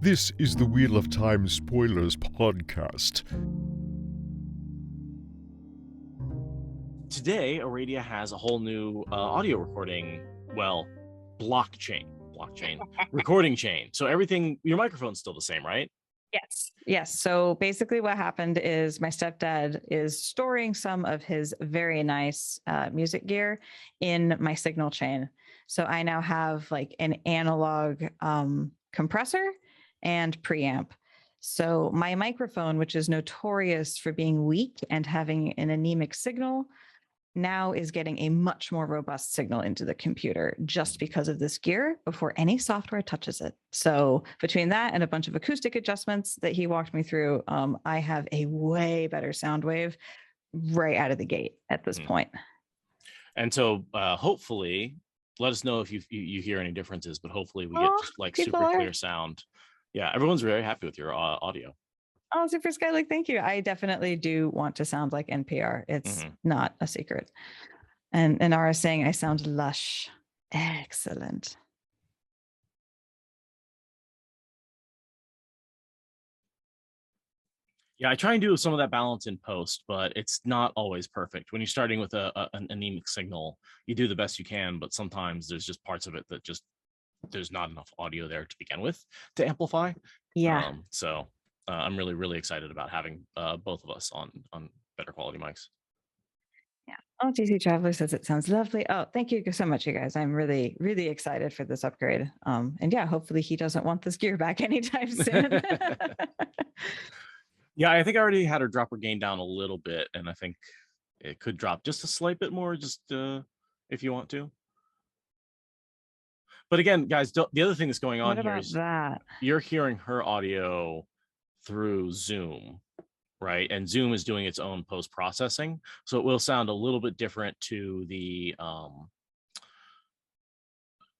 This is the Wheel of Time Spoilers podcast. Today, Aradia has a whole new audio recording, blockchain recording chain. So everything, your microphone's still the same, right? Yes. So basically what happened is my stepdad is storing some of his very nice music gear in my signal chain. So I now have like an analog compressor and preamp. So my microphone, which is notorious for being weak and having an anemic signal, now is getting a much more robust signal into the computer just because of this gear before any software touches it. So between that and a bunch of acoustic adjustments that he walked me through, I have a way better sound wave right out of the gate at this point. And so hopefully, let us know if you hear any differences, but hopefully we get just like super clear sound. Yeah, everyone's very happy with your audio. Oh, Super Skylick, thank you. I definitely do want to sound like NPR. It's not a secret. And Nara saying I sound lush. Excellent. Yeah, I try and do some of that balance in post, but it's not always perfect. When you're starting with an anemic signal, you do the best you can, but sometimes there's just parts of it that just there's not enough audio there to begin with to amplify. Yeah. So I'm really, really excited about having both of us on better quality mics. Yeah. Oh, GC Traveler says it sounds lovely. Oh, thank you so much, you guys. I'm really, really excited for this upgrade. And yeah, hopefully he doesn't want this gear back anytime soon. Yeah, I think I already had her drop her gain down a little bit, and I think it could drop just a slight bit more, just if you want to. But again, guys, the other thing that's going on here is that you're hearing her audio through Zoom, right? And Zoom is doing its own post-processing, so it will sound a little bit different to the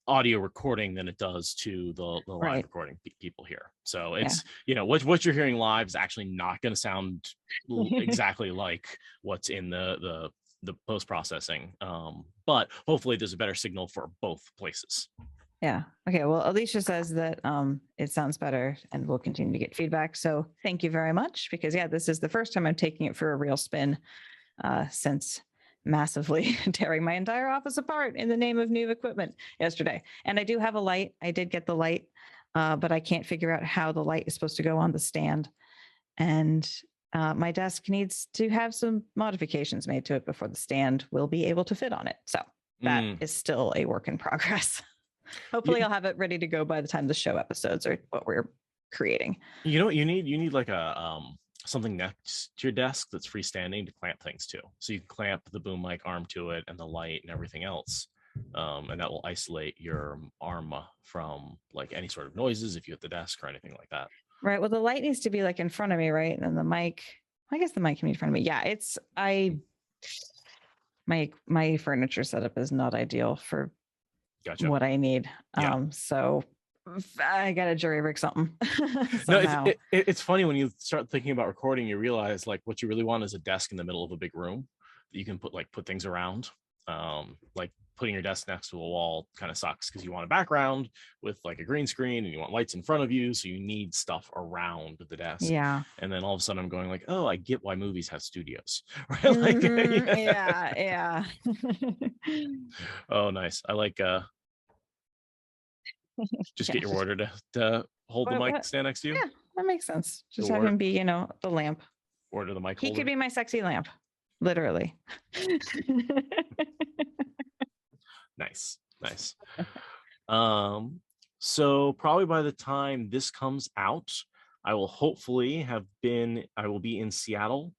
audio recording than it does to the live recording people here. So it's what you're hearing live is actually not going to sound exactly like what's in the post-processing, but hopefully there's a better signal for both places. Yeah. Okay. Well, Alicia says that it sounds better and we'll continue to get feedback. So thank you very much, because this is the first time I'm taking it for a real spin since massively tearing my entire office apart in the name of new equipment yesterday. And I do have a light. I did get the light, but I can't figure out how the light is supposed to go on the stand. And my desk needs to have some modifications made to it before the stand will be able to fit on it. So that is still a work in progress. Hopefully I'll have it ready to go by the time the show episodes are what we're creating. You know what you need? You need like a something next to your desk that's freestanding to clamp things to. So you can clamp the boom mic arm to it and the light and everything else. And that will isolate your arm from like any sort of noises if you hit the desk or anything like that. Right. Well, the light needs to be like in front of me, right? And then the mic, I guess the mic can be in front of me. Yeah, my furniture setup is not ideal for what I need. So I gotta jury rig something. No, it's funny when you start thinking about recording, you realize like what you really want is a desk in the middle of a big room that you can put things around. Like putting your desk next to a wall kind of sucks because you want a background with like a green screen and you want lights in front of you, so you need stuff around the desk. Yeah. And then all of a sudden I'm going like, oh, I get why movies have studios, right? Like, yeah. Oh, nice. I like just get your order to hold the mic stand next to you. Yeah, that makes sense. Just have him be, the lamp. Order the mic holder. He could be my sexy lamp, literally. Nice. So probably by the time this comes out, I will be in Seattle.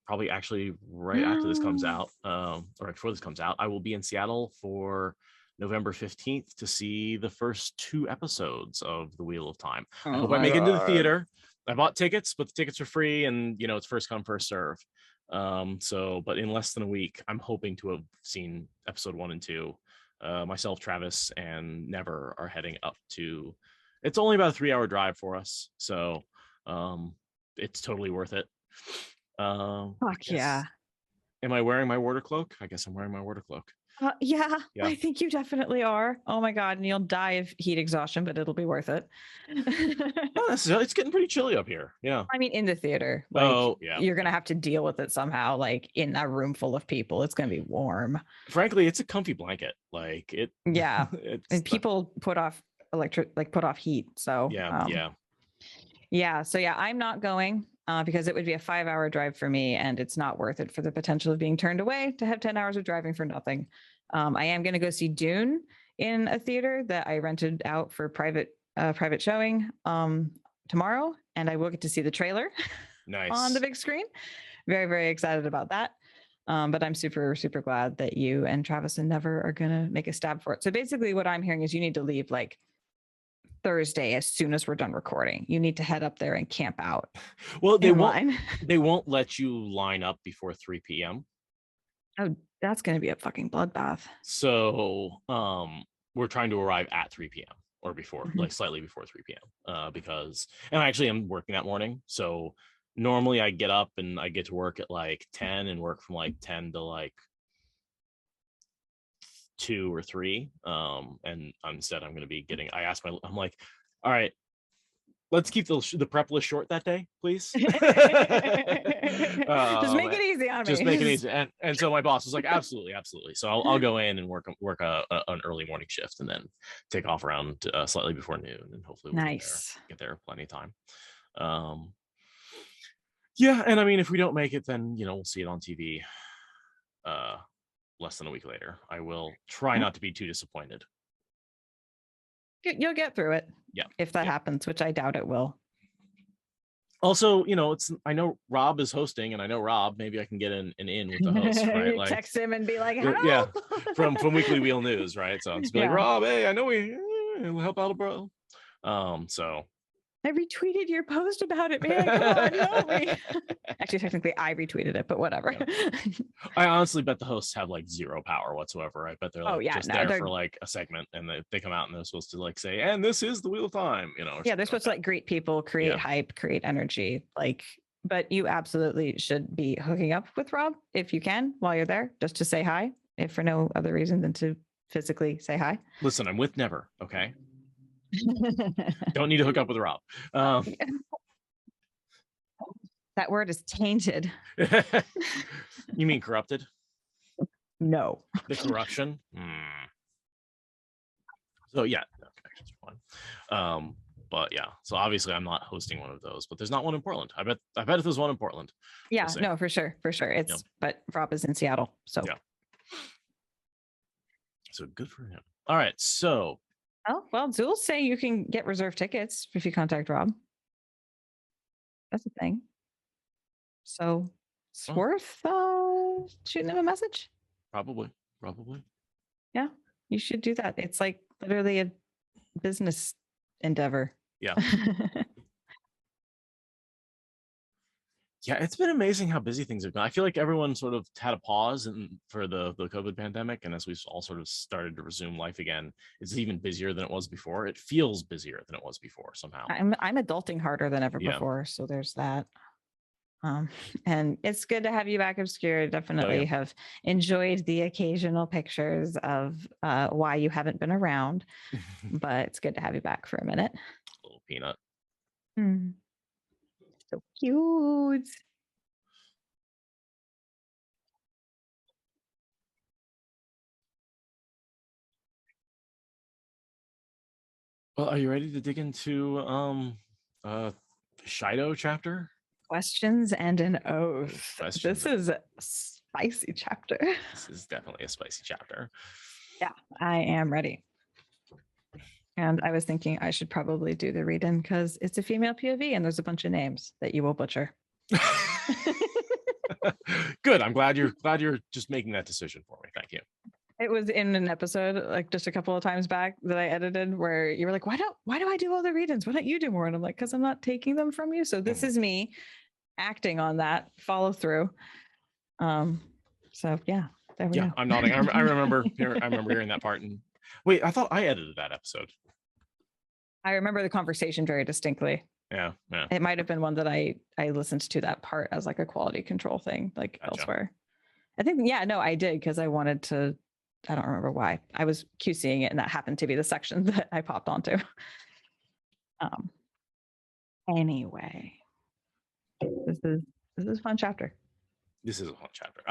Probably actually right after this comes out, or before this comes out, I will be in Seattle for November 15th to see the first 2 episodes of The Wheel of Time. I hope I make it into the theater. I bought tickets, but the tickets are free and it's first come, first serve. But in less than a week, I'm hoping to have seen episode 1 and 2. Myself, Travis, and Never are heading up to, it's only about a 3-hour drive for us. So it's totally worth it. Fuck yeah. Am I wearing my water cloak? I guess I'm wearing my water cloak. Yeah, Yeah. I think you definitely are. Oh my God. And you'll die of heat exhaustion, but it'll be worth it. Not necessarily. It's getting pretty chilly up here. Yeah. I mean, in the theater, like Oh, yeah. you're going to have to deal with it somehow, like in a room full of people. It's going to be warm. Frankly, it's a comfy blanket. Like it. Yeah. It's And people put off put off heat. So, yeah. Yeah. So yeah, I'm not going because it would be a 5-hour drive for me, and it's not worth it for the potential of being turned away to have 10 hours of driving for nothing. I am going to go see Dune in a theater that I rented out for private showing tomorrow, and I will get to see the trailer Nice. on the big screen. Very, very excited about that. But I'm super, super glad that you and Travis and Never are going to make a stab for it. So basically what I'm hearing is you need to leave like Thursday as soon as we're done recording. You need to head up there and camp out. Well, they in won't. line. They won't let you line up before 3 p.m. Oh, that's going to be a fucking bloodbath. So, we're trying to arrive at 3 p.m. or before, Mhm. like slightly before 3 p.m. Because, and I actually am working that morning. So normally I get up and I get to work at like 10 and work from like 10 to like 2 or 3. And instead I'm going to be getting, I'm like, all right, let's keep the prep list short that day, please. Just make it easy on me. Just make it easy. And so my boss was like, absolutely. So I'll go in and work an early morning shift and then take off around slightly before noon, and hopefully we'll get there plenty of time. Yeah, and I mean, if we don't make it, then we'll see it on TV less than a week later. I will try not to be too disappointed. You'll get through it. Yeah. If that happens, which I doubt it will. Also, I know Rob is hosting, and I know Rob, maybe I can get an in with the host, right? Like text him and be like, help! Yeah, from Weekly Wheel News, right? So I'm just like, Rob, hey, I know we'll help out, bro. So I retweeted your post about it, man. Come on, help me. Actually, technically, I retweeted it, but whatever. Yeah. I honestly bet the hosts have like zero power whatsoever. I bet they're like there for like a segment, and they come out and they're supposed to like say, "And this is the Wheel of Time," Yeah, they're supposed to like greet people, create hype, create energy, like. But you absolutely should be hooking up with Rob if you can while you're there, just to say hi, if for no other reason than to physically say hi. Listen, I'm with Never. Okay. Don't need to hook up with Rob. That word is tainted. You mean corrupted? No. The corruption. So yeah, no, connections are fun. But yeah, so obviously I'm not hosting one of those, but there's not one in Portland. I bet if there's one in Portland. Yeah, no, for sure. It's but Rob is in Seattle, so yeah. So good for him. All right, so. Oh, well, Zool say you can get reserved tickets if you contact Rob. That's a thing. So it's worth shooting him a message. Probably. Yeah, you should do that. It's like literally a business endeavor. Yeah. Yeah, it's been amazing how busy things have been. I feel like everyone sort of had a pause for the COVID pandemic, and as we've all sort of started to resume life again, it's even busier than it was before. It feels busier than it was before somehow. I'm adulting harder than ever before, so there's that. And it's good to have you back, Obscure. Definitely have enjoyed the occasional pictures of why you haven't been around, but it's good to have you back for a minute. Little peanut. So cute. Well, are you ready to dig into Shido chapter? Questions and an oath. This is a spicy chapter. This is definitely a spicy chapter. Yeah, I am ready. And I was thinking I should probably do the read-in because it's a female POV and there's a bunch of names that you will butcher. Good. I'm glad you're just making that decision for me. Thank you. It was in an episode like just a couple of times back that I edited where you were like, why do I do all the read-ins? Why don't you do more? And I'm like, because I'm not taking them from you. So this is me acting on that follow through. So yeah, there we go. I'm nodding. I remember hearing that part. And wait, I thought I edited that episode. I remember the conversation very distinctly. Yeah. It might have been one that I listened to that part as like a quality control thing, like elsewhere. I think, I did because I wanted to I don't remember why. I was QCing it and that happened to be the section that I popped onto. Anyway, this is a fun chapter. This is a fun chapter.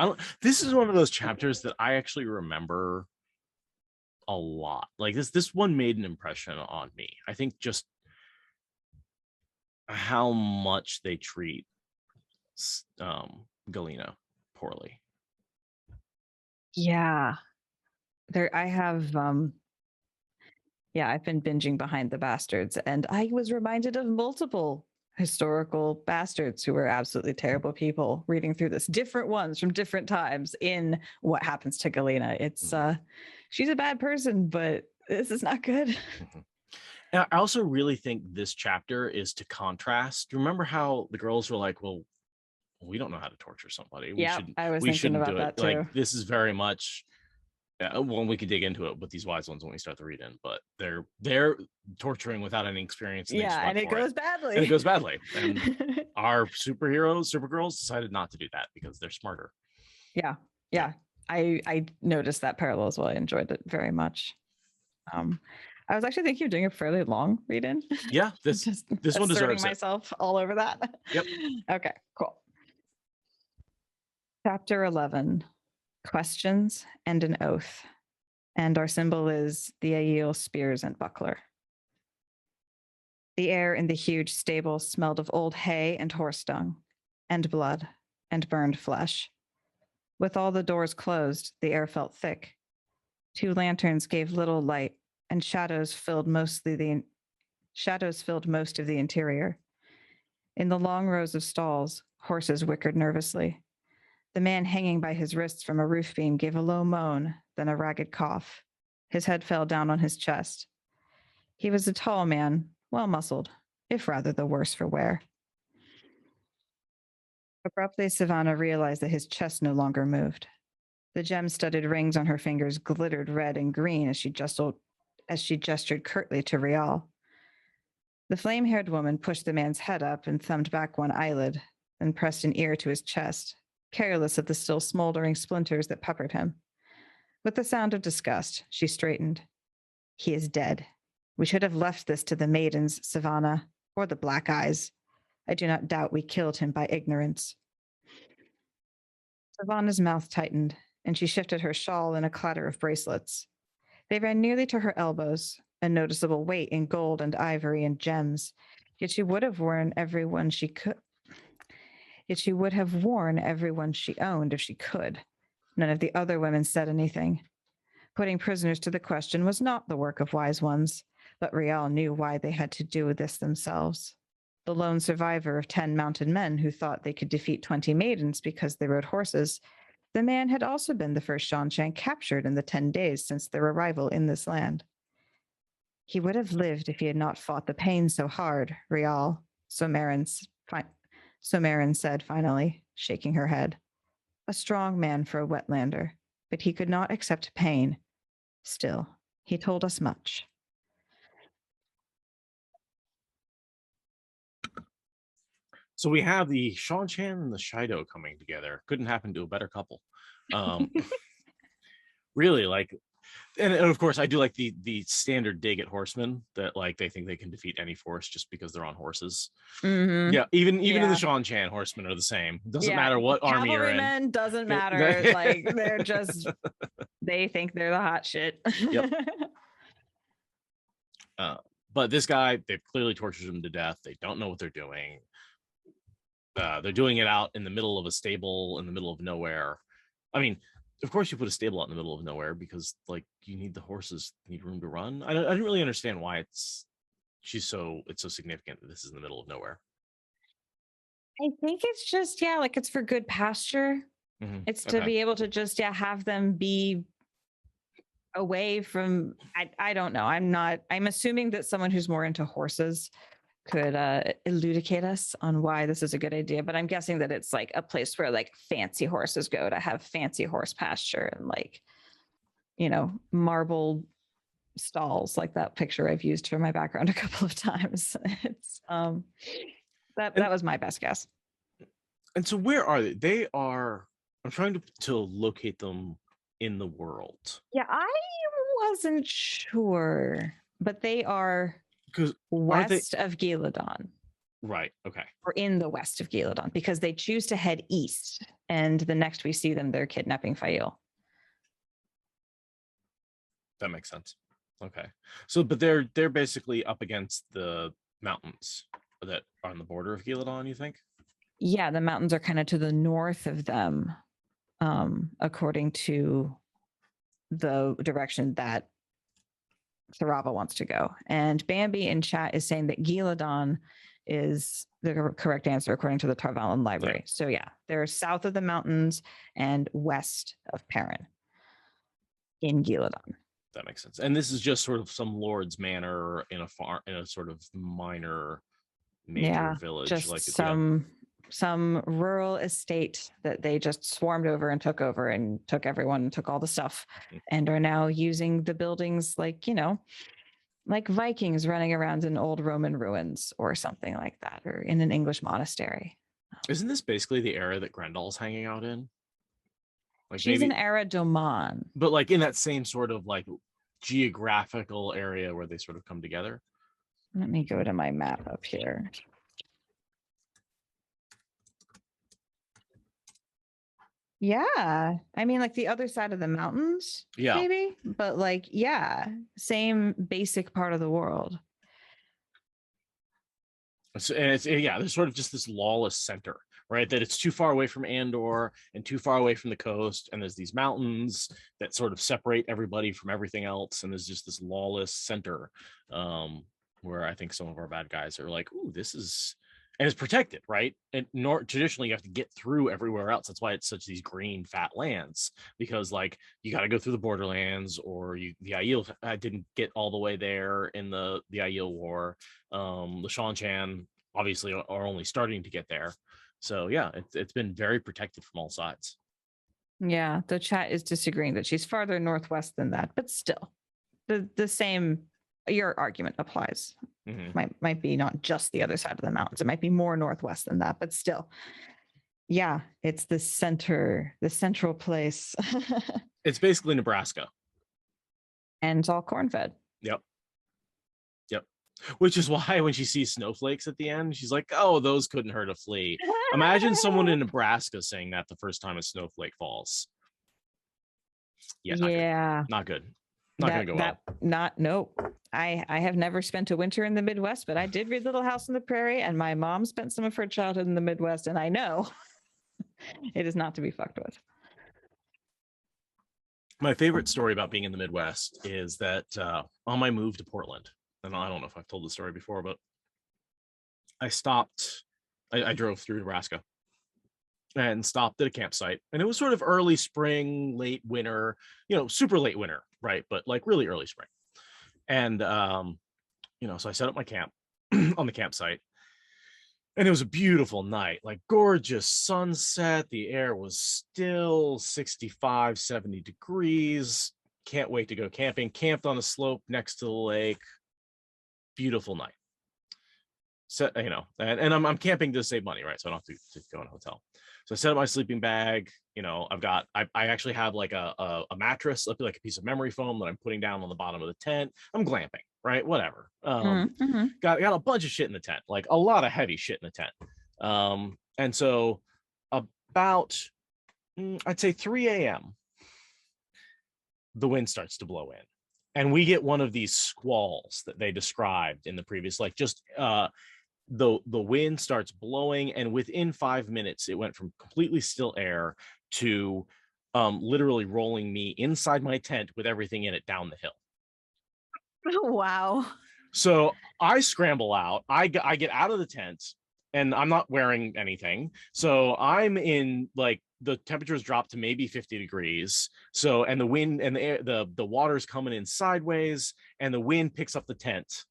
This is one of those chapters that I actually remember a lot. Like this one made an impression on me. I think just how much they treat Galena poorly. Yeah. I've been binging Behind the Bastards, and I was reminded of multiple historical bastards who were absolutely terrible people reading through this, different ones from different times in What Happens to Galena. It's she's a bad person, but this is not good. And I also really think this chapter is to contrast. Remember how the girls were like, well, we don't know how to torture somebody. Yeah, I was thinking about do it. that too. Like this is very much well, we could dig into it with these wise ones when we start the read in, but they're torturing without any experience. And and it goes badly. And it goes badly. And our Supergirls decided not to do that because they're smarter. Yeah. I noticed that parallel as well. I enjoyed it very much. I was actually thinking of doing a fairly long read-in. Yeah, this one deserves myself all over that. Yep. Okay, cool. Chapter 11, Questions and an Oath. And our symbol is the Aiel spears and buckler. The air in the huge stable smelled of old hay and horse dung, and blood, and burned flesh. With all the doors closed, the air felt thick. 2 lanterns gave little light, and shadows filled most of the interior. In the long rows of stalls, horses whickered nervously. The man hanging by his wrists from a roof beam gave a low moan, then a ragged cough. His head fell down on his chest. He was a tall man, well-muscled, if rather the worse for wear. Abruptly, Savannah realized that his chest no longer moved. The gem-studded rings on her fingers glittered red and green as she gestured curtly to Rial. The flame-haired woman pushed the man's head up and thumbed back one eyelid, then pressed an ear to his chest, careless of the still smoldering splinters that peppered him. With the sound of disgust, she straightened. He is dead. We should have left this to the Maidens, Savannah, or the Black Eyes. I do not doubt we killed him by ignorance. Savannah's mouth tightened, and she shifted her shawl in a clatter of bracelets. They ran nearly to her elbows, a noticeable weight in gold and ivory and gems, yet she would have worn every one she owned if she could. None of the other women said anything. Putting prisoners to the question was not the work of wise ones, but Rial knew why they had to do this themselves. The lone survivor of 10 mounted men who thought they could defeat 20 maidens because they rode horses, the man had also been the first Shanshan captured in the 10 days since their arrival in this land. He would have lived if he had not fought the pain so hard, Rial, Somarin said finally, shaking her head. A strong man for a wetlander, but he could not accept pain. Still, he told us much. So we have the Shanshan and the Shido coming together. Couldn't happen to a better couple. Really, like, and of course I do like the standard dig at horsemen that like they think they can defeat any force just because they're on horses. Mm-hmm. Yeah, even in the Shanshan, horsemen are the same. Doesn't matter what army you're in. Cavalrymen doesn't matter. Like they're just they think they're the hot shit. Yep. But this guy, they've clearly tortured him to death. They don't know what they're doing. They're doing it out in the middle of a stable in the middle of nowhere. I mean, of course you put a stable out in the middle of nowhere because like you need the horses need room to run. I didn't really understand why it's so significant that this is in the middle of nowhere. I think it's just like it's for good pasture. Mm-hmm. It's to be able to just have them be away from I don't know. I'm assuming that someone who's more into horses could elucidate us on why this is a good idea, but I'm guessing that it's like a place where like fancy horses go to have fancy horse pasture and like, you know, marble stalls, like that picture I've used for my background a couple of times. It's that was my best guess. And so where are they? They are, I'm trying to locate them in the world? Yeah, I wasn't sure, but they are Because west of Galena, right? Okay, or in the west of Galena, because they choose to head east, and the next we see them, they're kidnapping Fael. that makes sense. Okay, so but they're basically up against the mountains that are on the border of Galena, you think? Yeah, the mountains are kind of to the north of them, according to the direction that Sarava wants to go. And Bambi in chat is saying that Giladon is the correct answer according to the Tarvalin library. Yeah. So yeah, they're south of the mountains and west of Perrin in Giladon. That makes sense. And this is just sort of some lord's manor in a sort of major village, just like some rural estate that they just swarmed over and took over and took everyone and took all the stuff and are now using the buildings like, like Vikings running around in old Roman ruins or something like that, or in an English monastery. Isn't this basically the era that Grendal's hanging out in? Like she's maybe, in Era Doman, but like in that same sort of like geographical area where they sort of come together. Let me go to my map up here. Yeah, I mean, like the other side of the mountains, Yeah, maybe, but like, yeah, same basic part of the world. and it's there's sort of just this lawless center, right? That it's too far away from Andor and too far away from the coast, and there's these mountains that sort of separate everybody from everything else, and there's just this lawless center, where I think some of our bad guys are like, "Ooh, this is," and it's protected, right? And traditionally, you have to get through everywhere else. That's why it's such these green, fat lands, because like you got to go through the borderlands, or the Aiel didn't get all the way there in the Aiel War. The Shan obviously are only starting to get there. So yeah, it's been very protected from all sides. Yeah, the chat is disagreeing that she's farther northwest than that, but still, the same. Your argument applies. Might be not just the other side of the mountains. It might be more northwest than that, but still, yeah, it's the central place. It's basically Nebraska, and it's all corn-fed. Yep. Which is why when she sees snowflakes at the end, she's like, "Oh, those couldn't hurt a flea." Imagine someone in Nebraska saying that the first time a snowflake falls. Yeah, not good. Not gonna go well. Nope. I have never spent a winter in the Midwest, but I did read Little House on the Prairie, and my mom spent some of her childhood in the Midwest, and I know it is not to be fucked with. My favorite story about being in the Midwest is that on my move to Portland, and I don't know if I've told the story before, but I drove through Nebraska and stopped at a campsite, and it was sort of early spring, late winter, super late winter, right? But like really early spring. And, so I set up my camp on the campsite, and it was a beautiful night, like gorgeous sunset. The air was still 65, 70 degrees. Can't wait to go camping. Camped on a slope next to the lake. Beautiful night. So, and I'm camping to save money, right? So I don't have to go in a hotel. So I set up my sleeping bag. I actually have like a mattress, like a piece of memory foam that I'm putting down on the bottom of the tent. I'm glamping, right? Whatever. Got a bunch of shit in the tent, like a lot of heavy shit in the tent. And so about, I'd say 3 a.m., the wind starts to blow in. And we get one of these squalls that they described in the previous, like just the wind starts blowing, and within 5 minutes, it went from completely still air to literally rolling me inside my tent with everything in it down the hill. Wow. So I scramble out. I get out of the tent, and I'm not wearing anything. So I'm in, like, the temperatures drop to maybe 50 degrees. So, and the wind and the air, the water's coming in sideways, and the wind picks up the tent.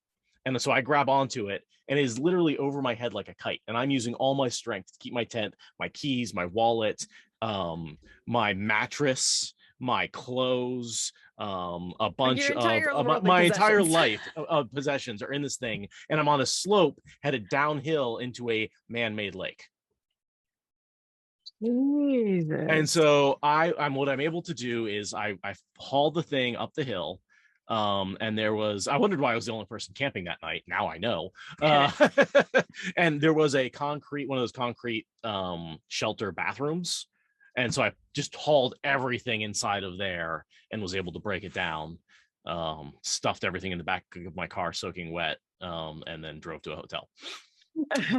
And so I grab onto it, and it is literally over my head like a kite. And I'm using all my strength to keep my tent, my keys, my wallet, my mattress, my clothes, a bunch of my entire life of possessions are in this thing. And I'm on a slope headed downhill into a man-made lake. Jesus. And so I'm able to do is I hauled the thing up the hill. And I wondered why I was the only person camping that night. Now I know. And there was one of those concrete shelter bathrooms. And so I just hauled everything inside of there and was able to break it down, stuffed everything in the back of my car soaking wet, and then drove to a hotel.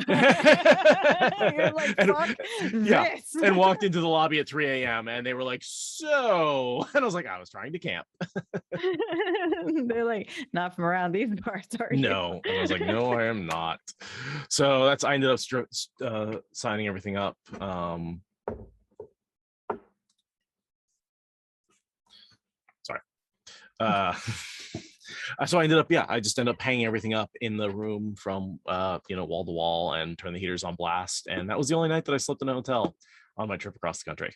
You're like, fuck this. And walked into the lobby at 3 a.m. and they were like, so, and I was like, I was trying to camp. They're like, not from around these parts, are you? No. And I was like, no, I am not. So I ended up signing everything up. Sorry. So I just ended up hanging everything up in the room from wall to wall and turn the heaters on blast. And that was the only night that I slept in a hotel on my trip across the country.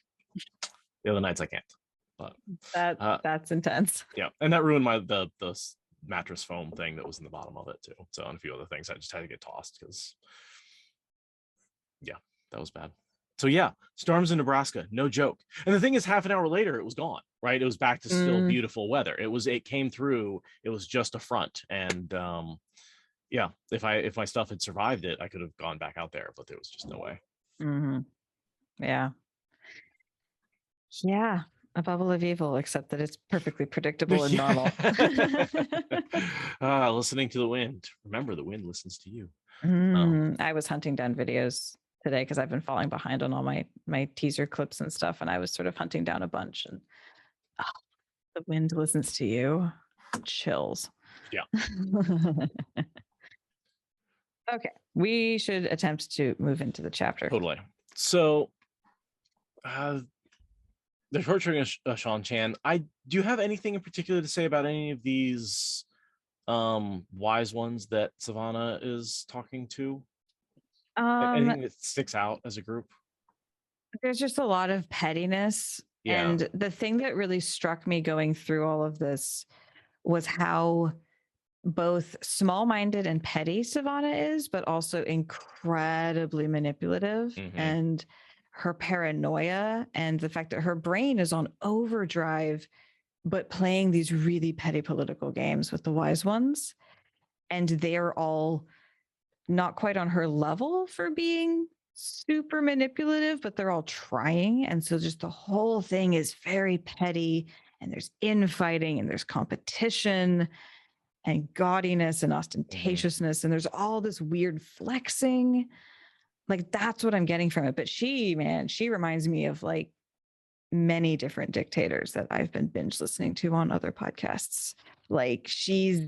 The other nights I can't. But that's intense. Yeah, and that ruined the mattress foam thing that was in the bottom of it too. So and a few other things I just had to get tossed because that was bad. So yeah, storms in Nebraska, no joke. And the thing is, half an hour later, it was gone. Right, it was back to still beautiful weather. It came through. It was just a front, and if my stuff had survived it, I could have gone back out there, but there was just no way. Yeah, a bubble of evil, except that it's perfectly predictable and normal. Listening to the wind. Remember, the wind listens to you. I was hunting down videos today because I've been falling behind on all my teaser clips and stuff, and I was sort of hunting down a bunch, and the wind listens to you. Chills. Yeah. Okay, we should attempt to move into the chapter. Totally. So, the torturing of Sean Chan. Do you have anything in particular to say about any of these wise ones that Savannah is talking to? Anything that sticks out as a group? There's just a lot of pettiness. Yeah. And the thing that really struck me going through all of this was how both small-minded and petty Savannah is, but also incredibly manipulative. And her paranoia and the fact that her brain is on overdrive, but playing these really petty political games with the wise ones. And they're all not quite on her level for being super manipulative, but they're all trying. And so just the whole thing is very petty, and there's infighting and there's competition and gaudiness and ostentatiousness. And there's all this weird flexing. Like, that's what I'm getting from it. But she reminds me of like many different dictators that I've been binge listening to on other podcasts. Like, she's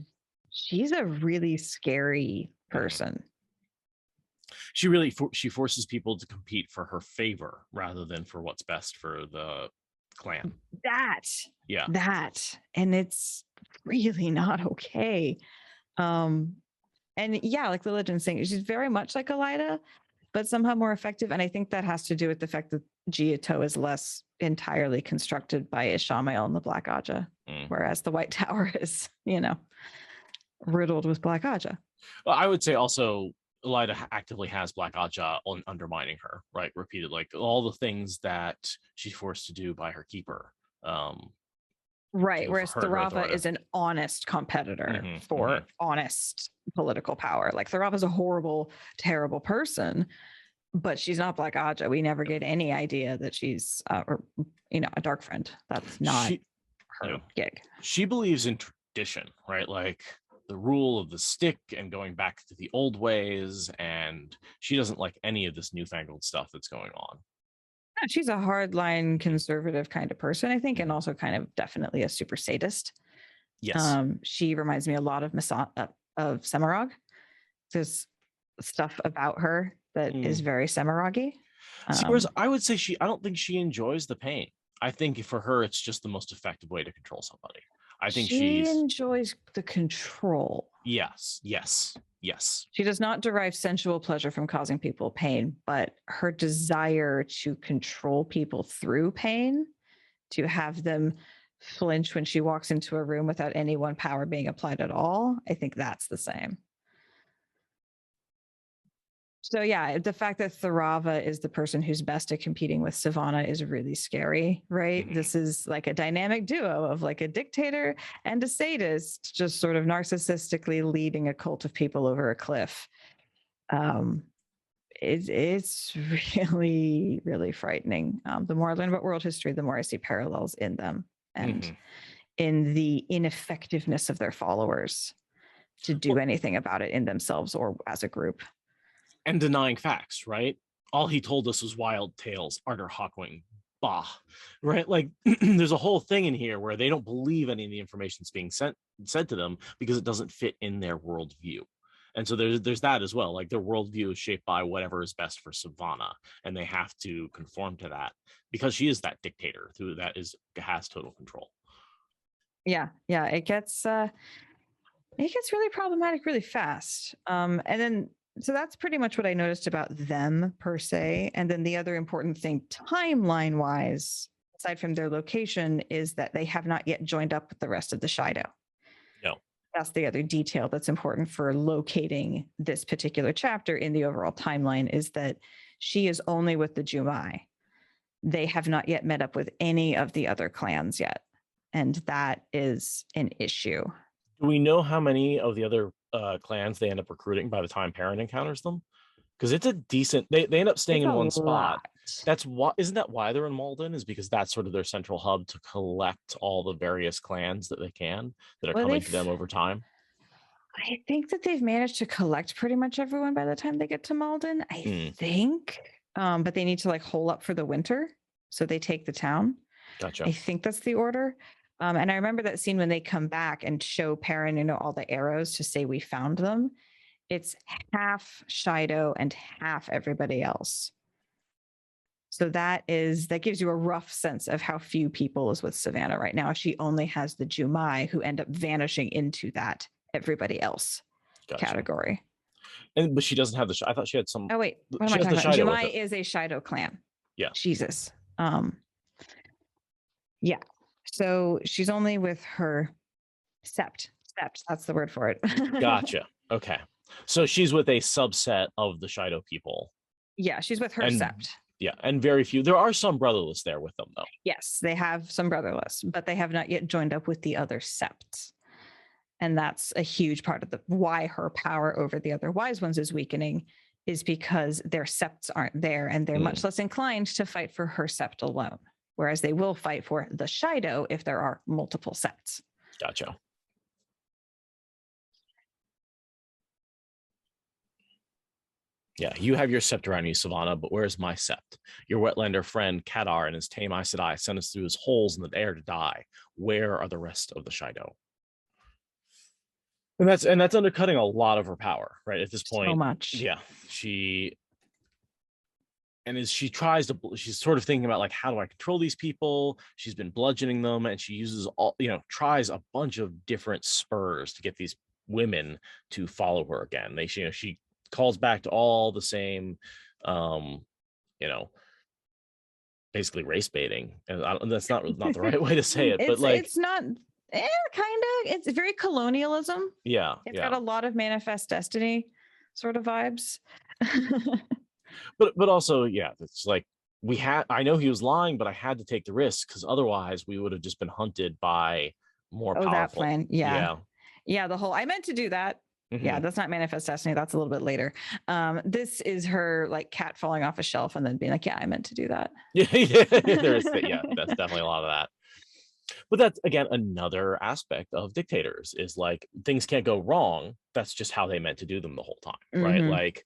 a really scary person. She forces people to compete for her favor rather than for what's best for the clan. And it's really not okay. And yeah, like the legend saying, she's very much like Elida, but somehow more effective. And I think that has to do with the fact that Giotto is less entirely constructed by Ishamael and the Black Aja, whereas the White Tower is, riddled with Black Aja. Well, I would say also Elida actively has Black Aja undermining her, right? Repeated, like all the things that she's forced to do by her keeper. Right. Whereas Tharafa is an honest competitor for honest political power. Like, Tharafa's a horrible, terrible person, but she's not Black Aja. We never get any idea that she's, a dark friend. That's not her gig. She believes in tradition, right? Like the rule of the stick and going back to the old ways. And she doesn't like any of this newfangled stuff that's going on. No, she's a hardline conservative kind of person, I think, and also kind of definitely a super sadist. Yes. She reminds me a lot of Semirog. There's stuff about her that is very Semirog-y. Whereas I would say I don't think she enjoys the pain. I think for her, it's just the most effective way to control somebody. I think she enjoys the control. Yes. She does not derive sensual pleasure from causing people pain, but her desire to control people through pain, to have them flinch when she walks into a room without any one power being applied at all, I think that's the same. So yeah, the fact that Tharava is the person who's best at competing with Savannah is really scary, right? Mhm. This is like a dynamic duo of like a dictator and a sadist, just sort of narcissistically leading a cult of people over a cliff. It's really, really frightening. The more I learn about world history, the more I see parallels in them and Mhm. in the ineffectiveness of their followers to do Well, anything about it in themselves or as a group. and denying facts, right? All he told us was wild tales, Arthur Hawkwing. Bah, right? Like there's a whole thing in here where they don't believe any of the information that's being said to them because it doesn't fit in their worldview. And so there's that as well. Like their worldview is shaped by whatever is best for Savannah, and they have to conform to that because she is that dictator who has total control. Yeah, it gets really problematic really fast. And then so that's pretty much what I noticed about them per se. And then the other important thing timeline wise, aside from their location, is that they have not yet joined up with the rest of the Shido. No. That's the other detail that's important for locating this particular chapter in the overall timeline, is that she is only with the Jumai. They have not yet met up with any of the other clans yet. And that is an issue. Do we know how many of the other clans they end up recruiting by the time Perrin encounters them? Because it's a decent. They end up staying It's in a one spot. lot. That's why. Isn't that why they're in Malden? Is because that's sort of their central hub to collect all the various clans that they can that are Well, coming to them over time. I think that they've managed to collect pretty much everyone by the time they get to Malden. I think, but they need to like hole up for the winter, so they take the town. Gotcha. I think that's the order. And I remember that scene when they come back and show Perrin, all the arrows to say we found them. It's half Shido and half everybody else. So that gives you a rough sense of how few people is with Savannah right now. She only has the Jumai who end up vanishing into that everybody else category. But she doesn't have the. I thought she had some. Oh wait, what am she I has talking the about? Shido Jumai is a Shido clan. Yeah. Jesus. Yeah. So she's only with her sept. That's the word for it. Gotcha. Okay. So she's with a subset of the Shido people. Yeah, she's with her sept. Yeah, and very few. There are some brotherless there with them, though. Yes, they have some brotherless, but they have not yet joined up with the other septs. And that's a huge part of why her power over the other wise ones is weakening, is because their septs aren't there and they're much less inclined to fight for her sept alone. Whereas they will fight for the Shido if there are multiple septs. Gotcha. Yeah, you have your sept around you, Savannah, but where's my sept? Your wetlander friend, Kadar, and his tame Aes Sedai sent us through his holes in the air to die. Where are the rest of the Shido? And that's undercutting a lot of her power, right? At this point. So much. Yeah. She's sort of thinking about like, how do I control these people? She's been bludgeoning them, and she uses tries a bunch of different spurs to get these women to follow her again. She calls back to all the same basically race baiting, and that's not the right way to say it, but like it's not kind of, it's very colonialism. It's got a lot of Manifest Destiny sort of vibes. but also, yeah, it's like I know he was lying, but I had to take the risk because otherwise we would have just been hunted by more powerful. That plan. Yeah, the whole I meant to do that. Yeah, that's not Manifest Destiny. That's a little bit later. This is her like cat falling off a shelf and then being like, yeah, I meant to do that. That's definitely a lot of that. But that's, again, another aspect of dictators is like things can't go wrong. That's just how they meant to do them the whole time, right? Like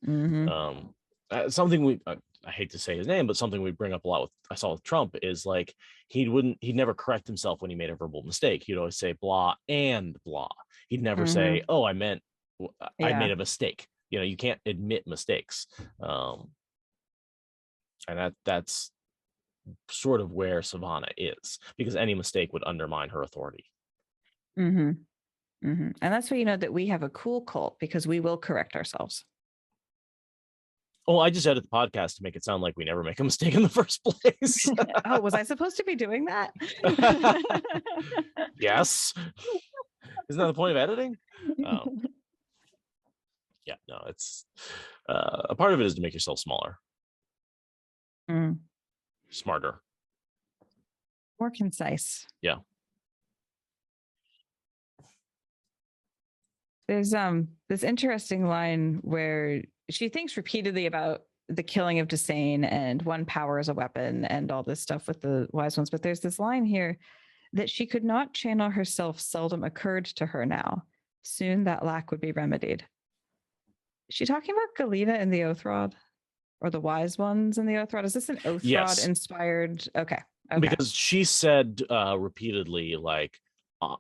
something I hate to say his name, but something we bring up a lot I saw with Trump is like he'd never correct himself when he made a verbal mistake. He'd always say blah and blah. He'd never say, oh, I made a mistake. You can't admit mistakes. And that's sort of where Savannah is, because any mistake would undermine her authority. And that's why that we have a cool cult, because we will correct ourselves. Oh, I just edited the podcast to make it sound like we never make a mistake in the first place. Oh, was I supposed to be doing that? Yes. Isn't that the point of editing? Yeah, no, it's a part of it is to make yourself smaller, smarter. More concise. Yeah. There's this interesting line where she thinks repeatedly about the killing of Desane and one power as a weapon and all this stuff with the wise ones. But there's this line here that she could not channel herself seldom occurred to her now. Soon that lack would be remedied. Is she talking about Galena and the Oath Rod? Or the wise ones in the Oath Rod? Is this an Oath Rod inspired? Okay. Because she said repeatedly, like,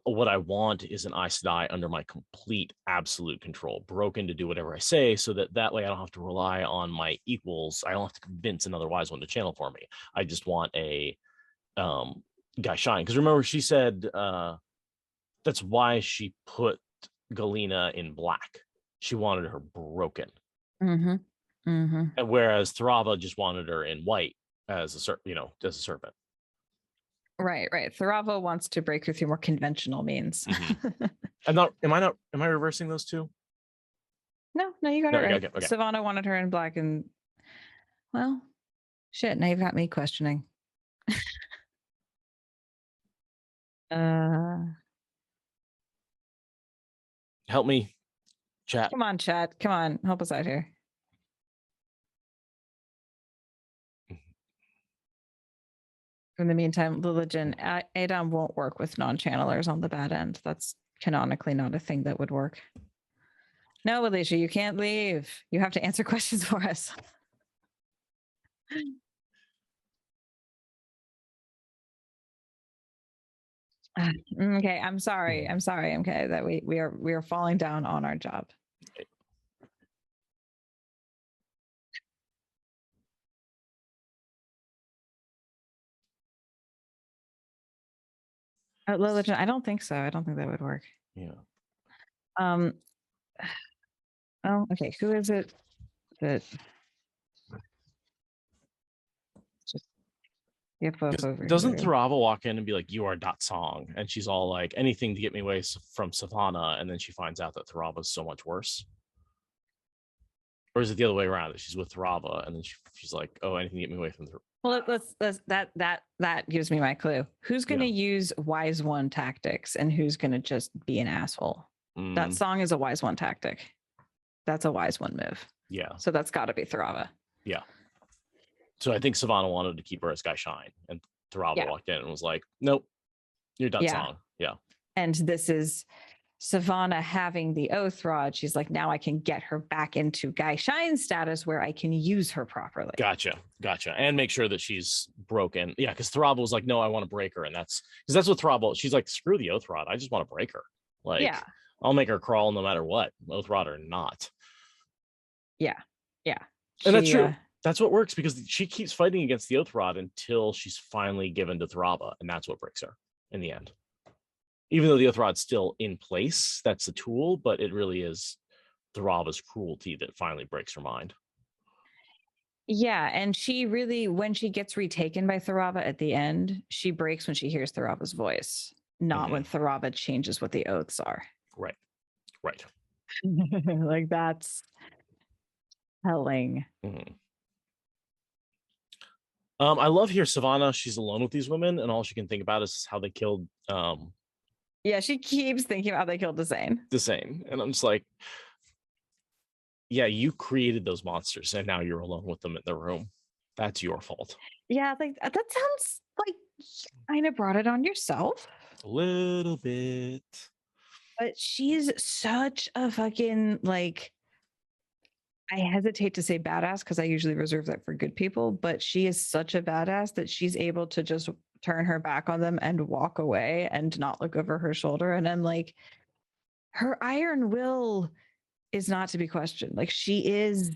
what I want is an Aes Sedai under my complete, absolute control, broken to do whatever I say, so that way I don't have to rely on my equals. I don't have to convince another wise one to channel for me. I just want a guy shine. Because remember, she said that's why she put Galena in black. She wanted her broken. And whereas Tharava just wanted her in white as a serpent. Right. Tharava wants to break her through more conventional means. Am I reversing those two? No, you got it right. Okay. Savannah wanted her in black, and well, shit, now you've got me questioning. Help me, chat. Come on, chat. Come on, help us out here. In the meantime, Lillian, Adam won't work with non-channelers on the bad end. That's canonically not a thing that would work. No, Alicia, you can't leave. You have to answer questions for us. Okay, I'm sorry, MK, that we are falling down on our job. Lillian, I don't think so. I don't think that would work. Yeah. Oh, okay. Who is it that just get both over? Doesn't Tharava walk in and be like, "You are .song," and she's all like, "Anything to get me away from Savannah," and then she finds out that Tharava is so much worse? Or is it the other way around? That she's with Tharava and then she's like, "Oh, anything to get me away from her." Well, that gives me my clue. Who's going to use wise one tactics and who's going to just be an asshole? That song is a wise one tactic. That's a wise one move. Yeah. So that's got to be Tharava. Yeah. So I think Savannah wanted to keep her as Guy Shine, and Tharava walked in and was like, "Nope, you're .song." Yeah. And this is Savannah having the Oath Rod. She's like, now I can get her back into Guy Shine status where I can use her properly. Gotcha. And make sure that she's broken. Yeah, because Tharava was like, "No, I want to break her," and that's what Tharava. She's like, "Screw the Oath Rod. I just want to break her. Like, I'll make her crawl no matter what, Oath Rod or not." Yeah. And that's true. That's what works, because she keeps fighting against the Oath Rod until she's finally given to Tharava, and that's what breaks her in the end. Even though the Oath Rod's still in place, that's the tool, but it really is Tharava's cruelty that finally breaks her mind. Yeah, and she really, when she gets retaken by Tharava at the end, she breaks when she hears Tharava's voice, not when Tharava changes what the oaths are. Right. Like, that's telling. I love here Savannah. She's alone with these women, and all she can think about is how they killed. Yeah, she keeps thinking about how they killed Desane. And I'm just like, yeah, you created those monsters, and now you're alone with them in the room. That's your fault. Yeah, like that sounds like you kind of brought it on yourself. A little bit. But she's such a fucking, like, I hesitate to say badass because I usually reserve that for good people, but she is such a badass that she's able to just turn her back on them and walk away and not look over her shoulder. And I'm like, her iron will is not to be questioned. Like, she is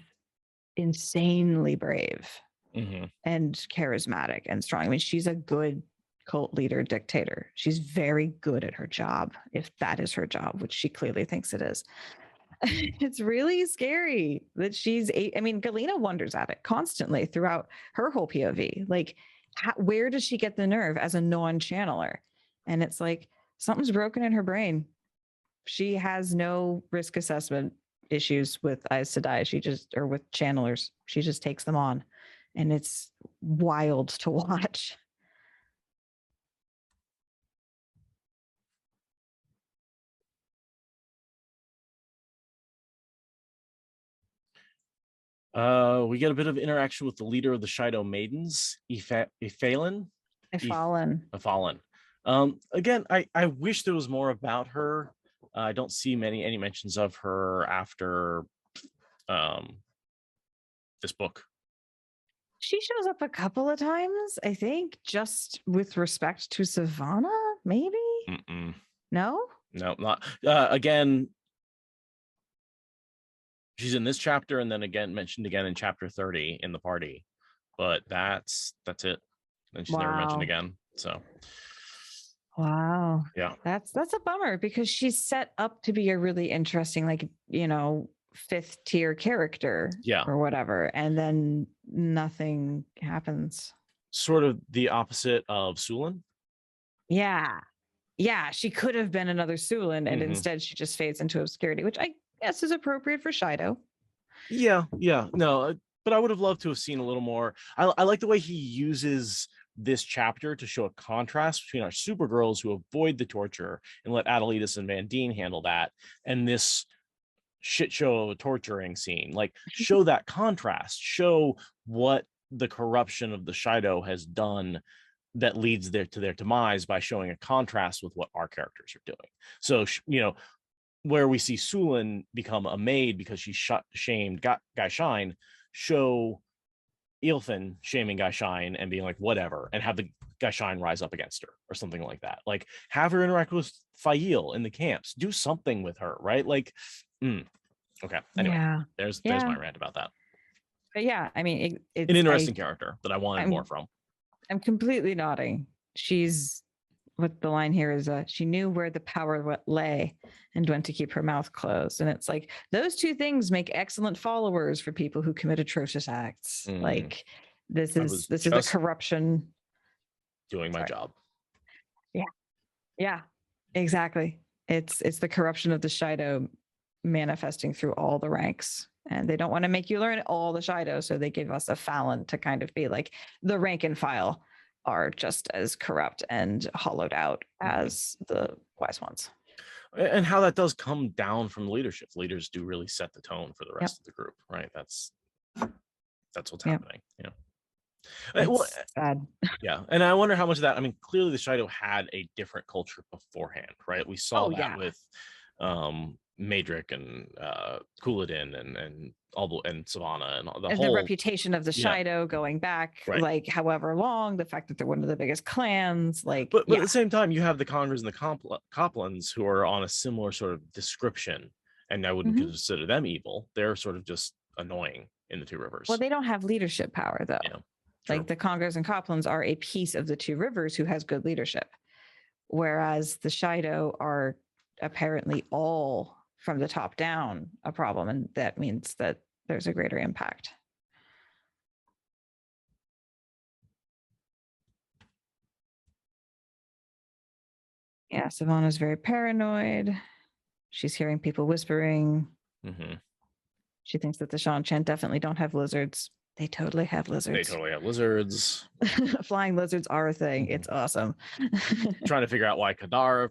insanely brave and charismatic and strong. I mean, she's a good cult leader, dictator. She's very good at her job, if that is her job, which she clearly thinks it is. It's really scary that Galena wonders at it constantly throughout her whole POV. Like, where does she get the nerve as a non-channeler? And it's like, something's broken in her brain. She has no risk assessment issues with Aes Sedai. Or with channelers. She just takes them on, and it's wild to watch. We get a bit of interaction with the leader of the Shido Maidens, Phelan. Phelan. Again, I wish there was more about her. I don't see any mentions of her after this book. She shows up a couple of times, I think, just with respect to Savannah, maybe? No? No, not again. She's in this chapter and then again mentioned again in chapter 30 in the party, but that's it. And she's never mentioned again. So wow. Yeah. That's a bummer because she's set up to be a really interesting, like, you know, 5th tier character. Yeah. Or whatever. And then nothing happens. Sort of the opposite of Ch11. Yeah. Yeah. She could have been another Ch11, and instead she just fades into obscurity, which I guess is appropriate for Shido. Yeah. No, but I would have loved to have seen a little more. I like the way he uses this chapter to show a contrast between our Supergirls who avoid the torture and let Adelitas and Van Deen handle that, and this shit show torturing scene. Like, show that contrast, show what the corruption of the Shido has done that leads to their demise by showing a contrast with what our characters are doing. So, where we see Ch11 become a maid because she shamed Guy Shine, show Ilfin shaming Guy Shine and being like, whatever, and have the Guy Shine rise up against her or something like that. Like, have her interact with Fail in the camps, do something with her, right? Like, okay. Anyway, there's my rant about that. But yeah, I mean, it's an interesting character that I wanted more from. I'm completely nodding. She's, what the line here is, she knew where the power lay and when to keep her mouth closed. And it's like, those two things make excellent followers for people who commit atrocious acts. Like, this is the corruption. Doing my job. Yeah, exactly. It's the corruption of the Shido manifesting through all the ranks, and they don't want to make you learn all the Shido, so they give us a Phelan to kind of be like, the rank and file are just as corrupt and hollowed out as the wise ones. And how that does come down from leadership. Leaders do really set the tone for the rest of the group, right? That's what's happening. Well, sad. Yeah, and I wonder how much of that. I mean, clearly the Shido had a different culture beforehand, right? We saw that with Maedric and Couladin and Savannah and the whole reputation of the Shido going back like however long. The fact that they're one of the biggest clans, like, but at the same time, you have the Congers and the Coplans who are on a similar sort of description, and I wouldn't consider them evil. They're sort of just annoying in the Two Rivers. Well, they don't have leadership power though. Yeah. Like, the Congers and Coplans are a piece of the Two Rivers who has good leadership, whereas the Shido are apparently all from the top down a problem, and that means that there's a greater impact. Yeah, Savannah's very paranoid. She's hearing people whispering. She thinks that the Shan-Chen definitely don't have lizards. They totally have lizards. Flying lizards are a thing. It's awesome. Trying to figure out why Kadar,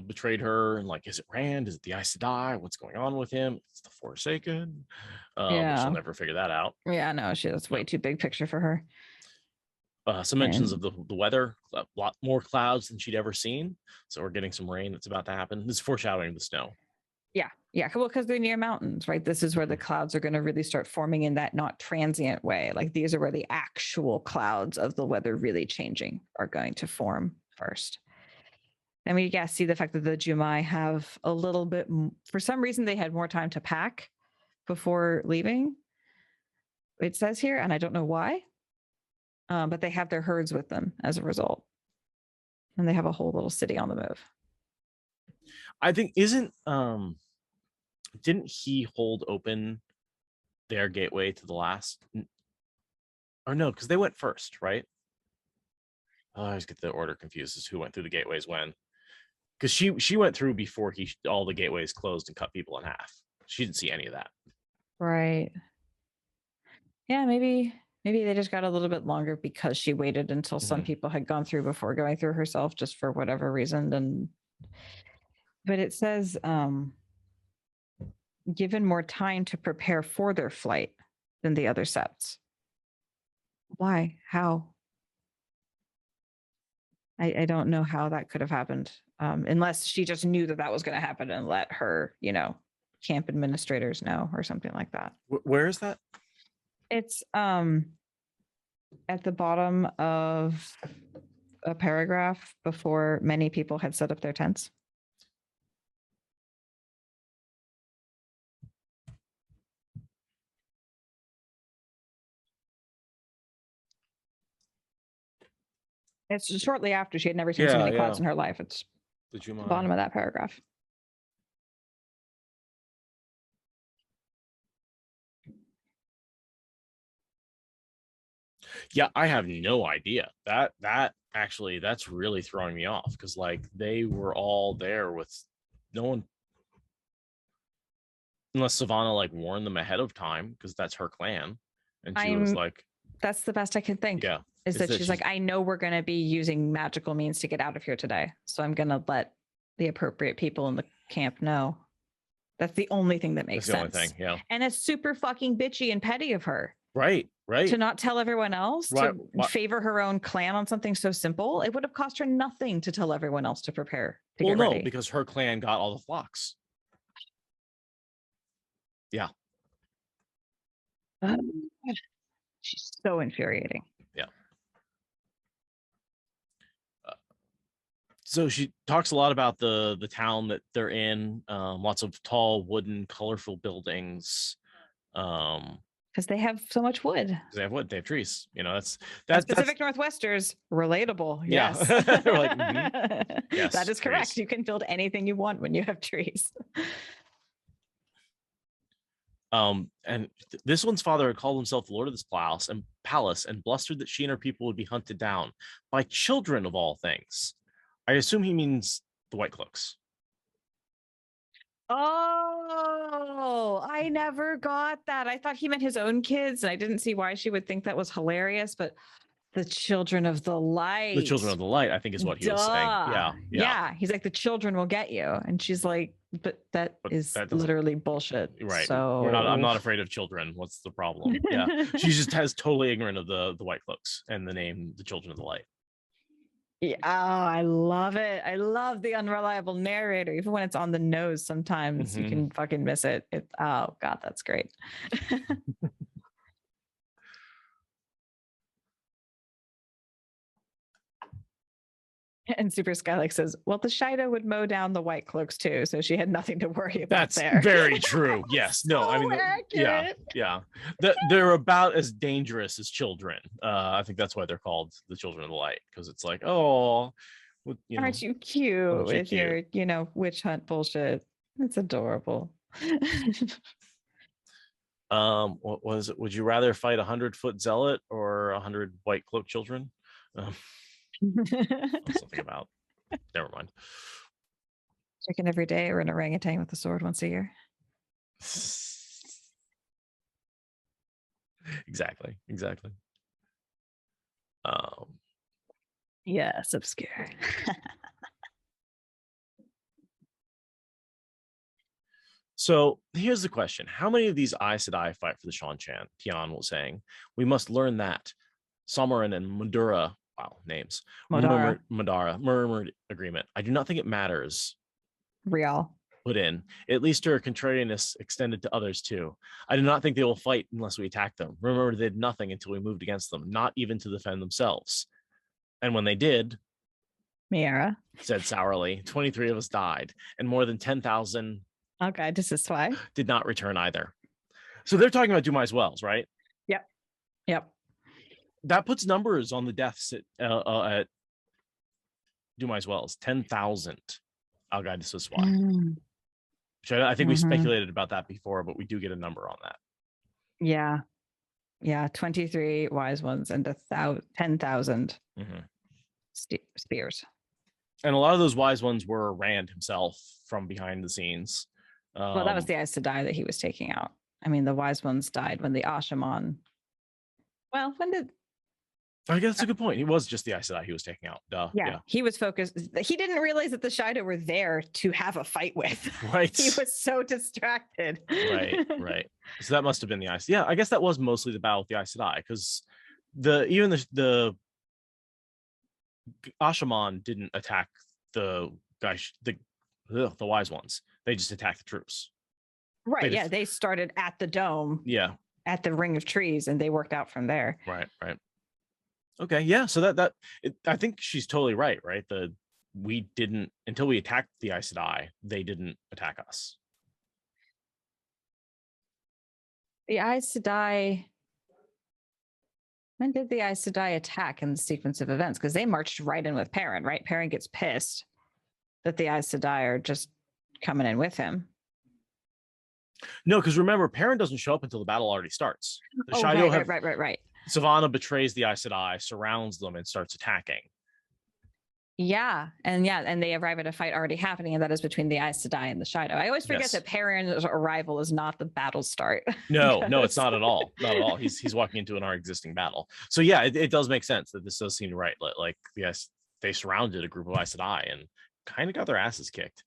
betrayed her, and like, is it Rand? Is it the Aes Sedai? What's going on with him? It's the Forsaken. But she'll never figure that out. Yeah, no, that's way too big picture for her. Some mentions of the weather, a lot more clouds than she'd ever seen. So we're getting some rain that's about to happen. This is foreshadowing the snow. Yeah. Well, because they're near mountains, right? This is where the clouds are going to really start forming in that not transient way. Like, these are where the actual clouds of the weather really changing are going to form first. And we see the fact that the Jumai have a little bit, for some reason, they had more time to pack before leaving. It says here, and I don't know why, but they have their herds with them as a result. And they have a whole little city on the move. I think didn't he hold open their gateway to the last, or no, because they went first, right? I always get the order confused as who went through the gateways when, because she went through before all the gateways closed and cut people in half. She didn't see any of that. Right. Yeah, maybe they just got a little bit longer because she waited until some people had gone through before going through herself, just for whatever reason. But it says given more time to prepare for their flight than the other sets. Why? How? I don't know how that could have happened, unless she just knew that was going to happen and let her, camp administrators know or something like that. Where is that? It's at the bottom of a paragraph before many people had set up their tents. It's shortly after. She had never seen so many clouds in her life. It's the bottom of that paragraph. Yeah, I have no idea. That actually, that's really throwing me off, because like they were all there with no one, unless Savannah like warned them ahead of time, because that's her clan, and she was like, that's the best I can think. Yeah, is that she's like, I know we're going to be using magical means to get out of here today, so I'm going to let the appropriate people in the camp know. That's the only thing that makes sense. Only thing, yeah. And it's super fucking bitchy and petty of her. Right. To not tell everyone else, to favor her own clan on something so simple. It would have cost her nothing to tell everyone else to prepare to get ready. Because her clan got all the flocks. Yeah. She's so infuriating. Yeah. So she talks a lot about the town that they're in. Lots of tall, wooden, colorful buildings. Because they have so much wood. They have wood. They have trees. That's Pacific Northwesters. Relatable. Yeah. Yes. They're like, yes, that is correct. trees. You can build anything you want when you have trees. And this one's father had called himself Lord of this palace and blustered that she and her people would be hunted down by children of all things. I assume he means the White Cloaks. Oh, I never got that. I thought he meant his own kids, and I didn't see why she would think that was hilarious, but the children of the light. The children of the light, I think, is what he was saying. Yeah. He's like, the children will get you. And she's like, but that literally bullshit. Right. So I'm not afraid of children. What's the problem? Yeah. She just has totally ignorant of the White Cloaks and the name the children of the light. Yeah, oh, I love it. I love the unreliable narrator. Even when it's on the nose, sometimes you can fucking miss it. Oh God, that's great. And Super Skylake says, well, the Shida would mow down the White Cloaks too, so she had nothing to worry about. That's very true. Yes. No, I mean, accurate. Yeah. They're about as dangerous as children. I think that's why they're called the Children of the Light, because it's like, aren't you cute with your, witch hunt bullshit? It's adorable. What was it? Would you rather fight 100-foot zealot or 100 white cloak children? Something about, never mind. Chicken every day or an orangutan with a sword once a year. Exactly. Yes, obscure. So here's the question. How many of these Aes Sedai fight for the Shan-Chan? Tian was saying. We must learn that. Samarin and Mudura, wow, names. Murmured agreement. I do not think it matters. Real. Put in. At least her contrariness extended to others too. I do not think they will fight unless we attack them. Remember, they did nothing until we moved against them, not even to defend themselves. And when they did, Miara said sourly, 23 of us died, and more than 10,000 okay, this is why did not return either. So they're talking about Dumai's Wells, right? Yep. That puts numbers on the deaths at Dumai's Wells. 10,000 Algaida Siswai. Which I think we speculated about that before, but we do get a number on that. Yeah. 23 wise ones and 10,000 spears. And a lot of those wise ones were Rand himself from behind the scenes. Well, that was the Aes Sedai that he was taking out. I mean, the wise ones died when the Ashaman. Well, when did? I guess that's a good point. He was just the Aes Sedai he was taking out. Duh. Yeah, he was focused. He didn't realize that the Shido were there to have a fight with. Right. He was so distracted. Right. So that must have been the Aes. Yeah, I guess that was mostly the battle with the Aes Sedai, because the Ashaman didn't attack the guys, the wise ones. They just attacked the troops. Right. Yeah, they started at the dome. Yeah. At the ring of trees, and they worked out from there. Right. Okay. Yeah. So I think she's totally right. We didn't, until we attacked the Aes Sedai, they didn't attack us. The Aes Sedai. When did the Aes Sedai attack in the sequence of events? Because they marched right in with Perrin, right? Perrin gets pissed that the Aes Sedai are just coming in with him. No, because remember, Perrin doesn't show up until the battle already starts. The Shido right. Savannah betrays the Aes Sedai, surrounds them, and starts attacking. Yeah, and they arrive at a fight already happening, and that is between the Aes Sedai and the Shido. I always forget that Perrin's arrival is not the battle start. No, it's not at all. Not at all. He's walking into an already existing battle. So yeah, it does make sense that this does seem right. Like yes, they surrounded a group of Aes Sedai and kind of got their asses kicked.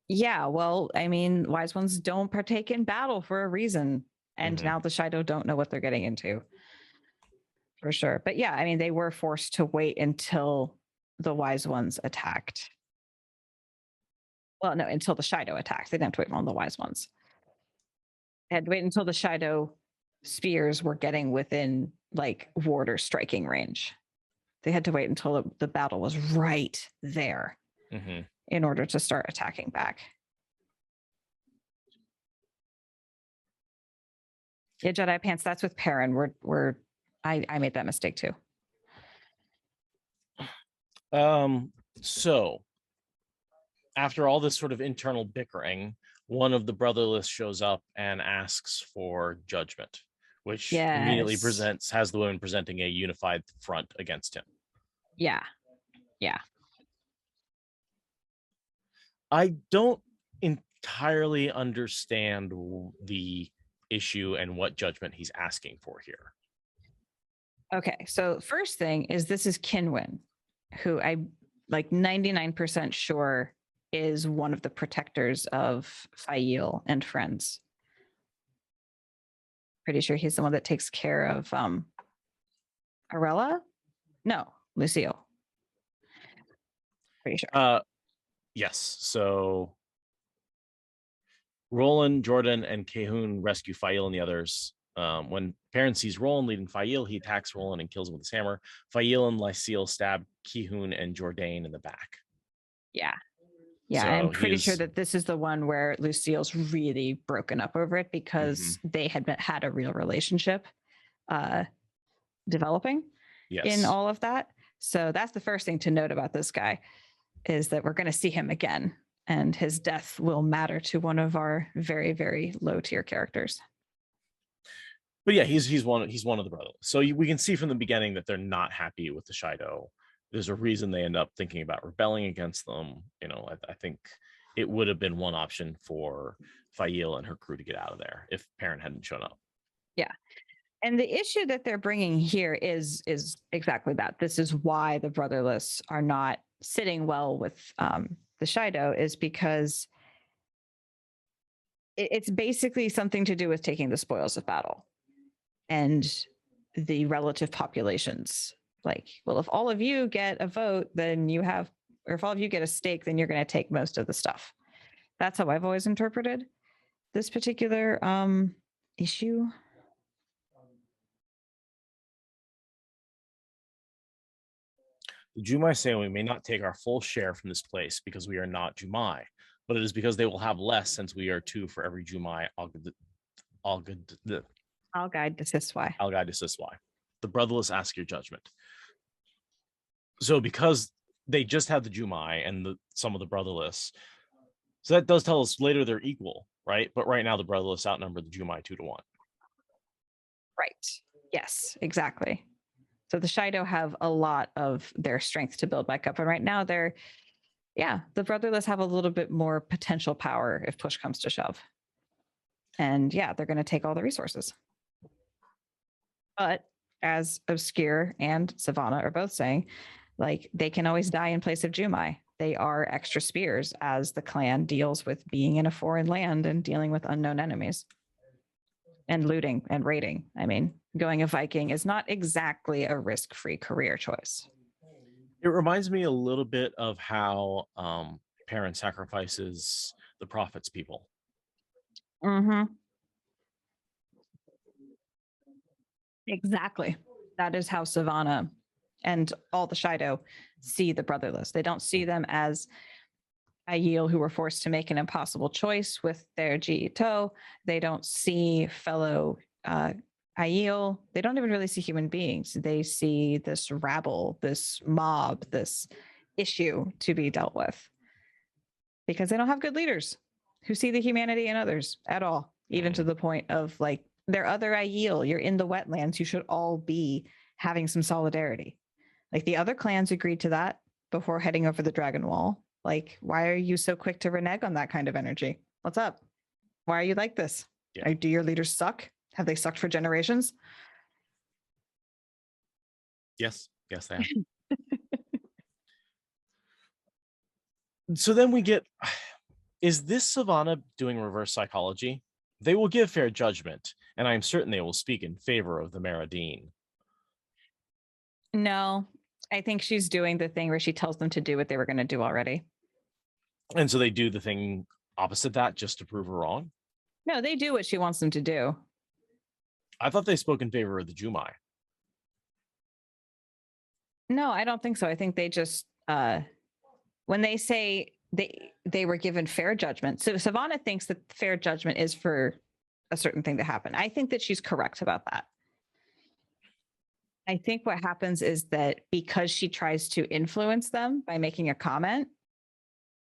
Yeah, well, I mean, wise ones don't partake in battle for a reason, and now the Shido don't know what they're getting into. For sure. But yeah, I mean, they were forced to wait until the wise ones attacked. Well, no, until the Shido attacked. They didn't have to wait on the wise ones. They had to wait until the Shido spears were getting within like warder striking range. They had to wait until the battle was right there in order to start attacking back. Yeah, Jedi Pants, that's with Perrin. I made that mistake too. So after all this sort of internal bickering, one of the brotherless shows up and asks for judgment, which immediately has the women presenting a unified front against him. Yeah. I don't entirely understand the issue and what judgment he's asking for here. Okay, so first thing is this is Kinwyn, who I like 99% sure is one of the protectors of Fael and friends. Pretty sure he's the one that takes care of Arella? No, Lucille. Pretty sure. Yes. So Roland, Jordan, and Cahun rescue Fael and the others. When Perrin sees Roland leading Fael, he attacks Roland and kills him with his hammer. Fael and Lucille stab Cahun and Jordan in the back. Yeah, so I'm pretty sure that this is the one where Lucille's really broken up over it because they had a real relationship developing in all of that. So that's the first thing to note about this guy, is that we're going to see him again, and his death will matter to one of our very, very low tier characters. But yeah, he's one of the brothers. So we can see from the beginning that they're not happy with the Shido. There's a reason they end up thinking about rebelling against them. I think it would have been one option for Fael and her crew to get out of there if Perrin hadn't shown up. Yeah. And the issue that they're bringing here is exactly that. This is why the brotherless are not sitting well with the Shido, is because it's basically something to do with taking the spoils of battle and the relative populations. Like, well, if all of you get a vote, then you have, or if all of you get a stake, then you're going to take most of the stuff. That's how I've always interpreted this particular issue. The Jumai say we may not take our full share from this place because we are not Jumai, but it is because they will have less, since we are two for every Jumai. Algaid Desiswai. The brotherless ask your judgment. So because they just had the Jumai and some of the brotherless, so that does tell us later they're equal, right? But right now the brotherless outnumber the Jumai 2-1. Right. Yes, exactly. So the Shido have a lot of their strength to build back up, and right now they're Yeah, the brotherless have a little bit more potential power if push comes to shove. And yeah, they're going to take all the resources. But as Obscure and Savannah are both saying, like, they can always die in place of Jumai. They are extra spears as the clan deals with being in a foreign land and dealing with unknown enemies and looting and raiding. I mean, going a Viking is not exactly a risk-free career choice. It reminds me a little bit of how Perrin sacrifices the Prophet's people. Mm-hmm. Exactly. That is how Savannah and all the Shido see the brotherless. They don't see them as Aiel who were forced to make an impossible choice with their Jiito. They don't see fellow Aiel. They don't even really see human beings. They see this rabble, this mob, this issue to be dealt with because they don't have good leaders who see the humanity in others at all, even to the point of like, they're other Aiel. You're in the wetlands. You should all be having some solidarity. Like the other clans agreed to that before heading over the Dragon Wall. Like, why are you so quick to renege on that kind of energy? What's up? Why are you like this? Yeah. Do your leaders suck? Have they sucked for generations? Yes, they have. So then we get, is this Savannah doing reverse psychology? They will give fair judgment, and I am certain they will speak in favor of the Maidens. No, I think she's doing the thing where she tells them to do what they were going to do already. And so they do the thing opposite that just to prove her wrong? No, they do what she wants them to do. I thought they spoke in favor of the Jumai. No, I don't think so. I think they just, when they say they were given fair judgment. So Savannah thinks that fair judgment is for a certain thing to happen. I think that she's correct about that. I think what happens is that because she tries to influence them by making a comment,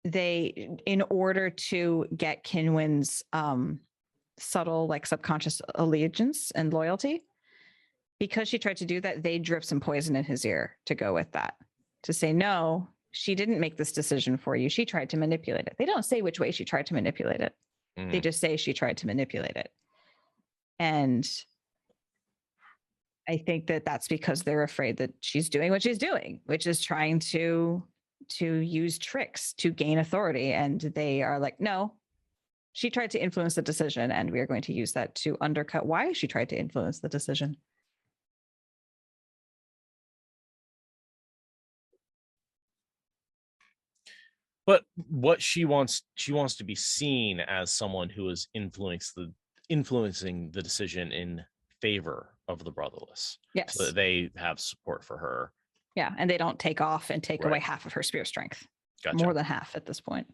they, in order to get Kinwin's subtle, like subconscious allegiance and loyalty, because she tried to do that, they drip some poison in his ear to go with that, to say, no, she didn't make this decision for you. She tried to manipulate it. They don't say which way she tried to manipulate it. They just say she tried to manipulate it. And I think that that's because they're afraid that she's doing what she's doing, which is trying to use tricks to gain authority. And they are like, no, she tried to influence the decision, and we are going to use that to undercut why she tried to influence the decision. But what she wants to be seen as someone who is influencing the decision in favor of the brotherless. Yes. So that they have support for her. Yeah, and they don't take off and take away Right. half of her spear strength. Gotcha. More than half at this point.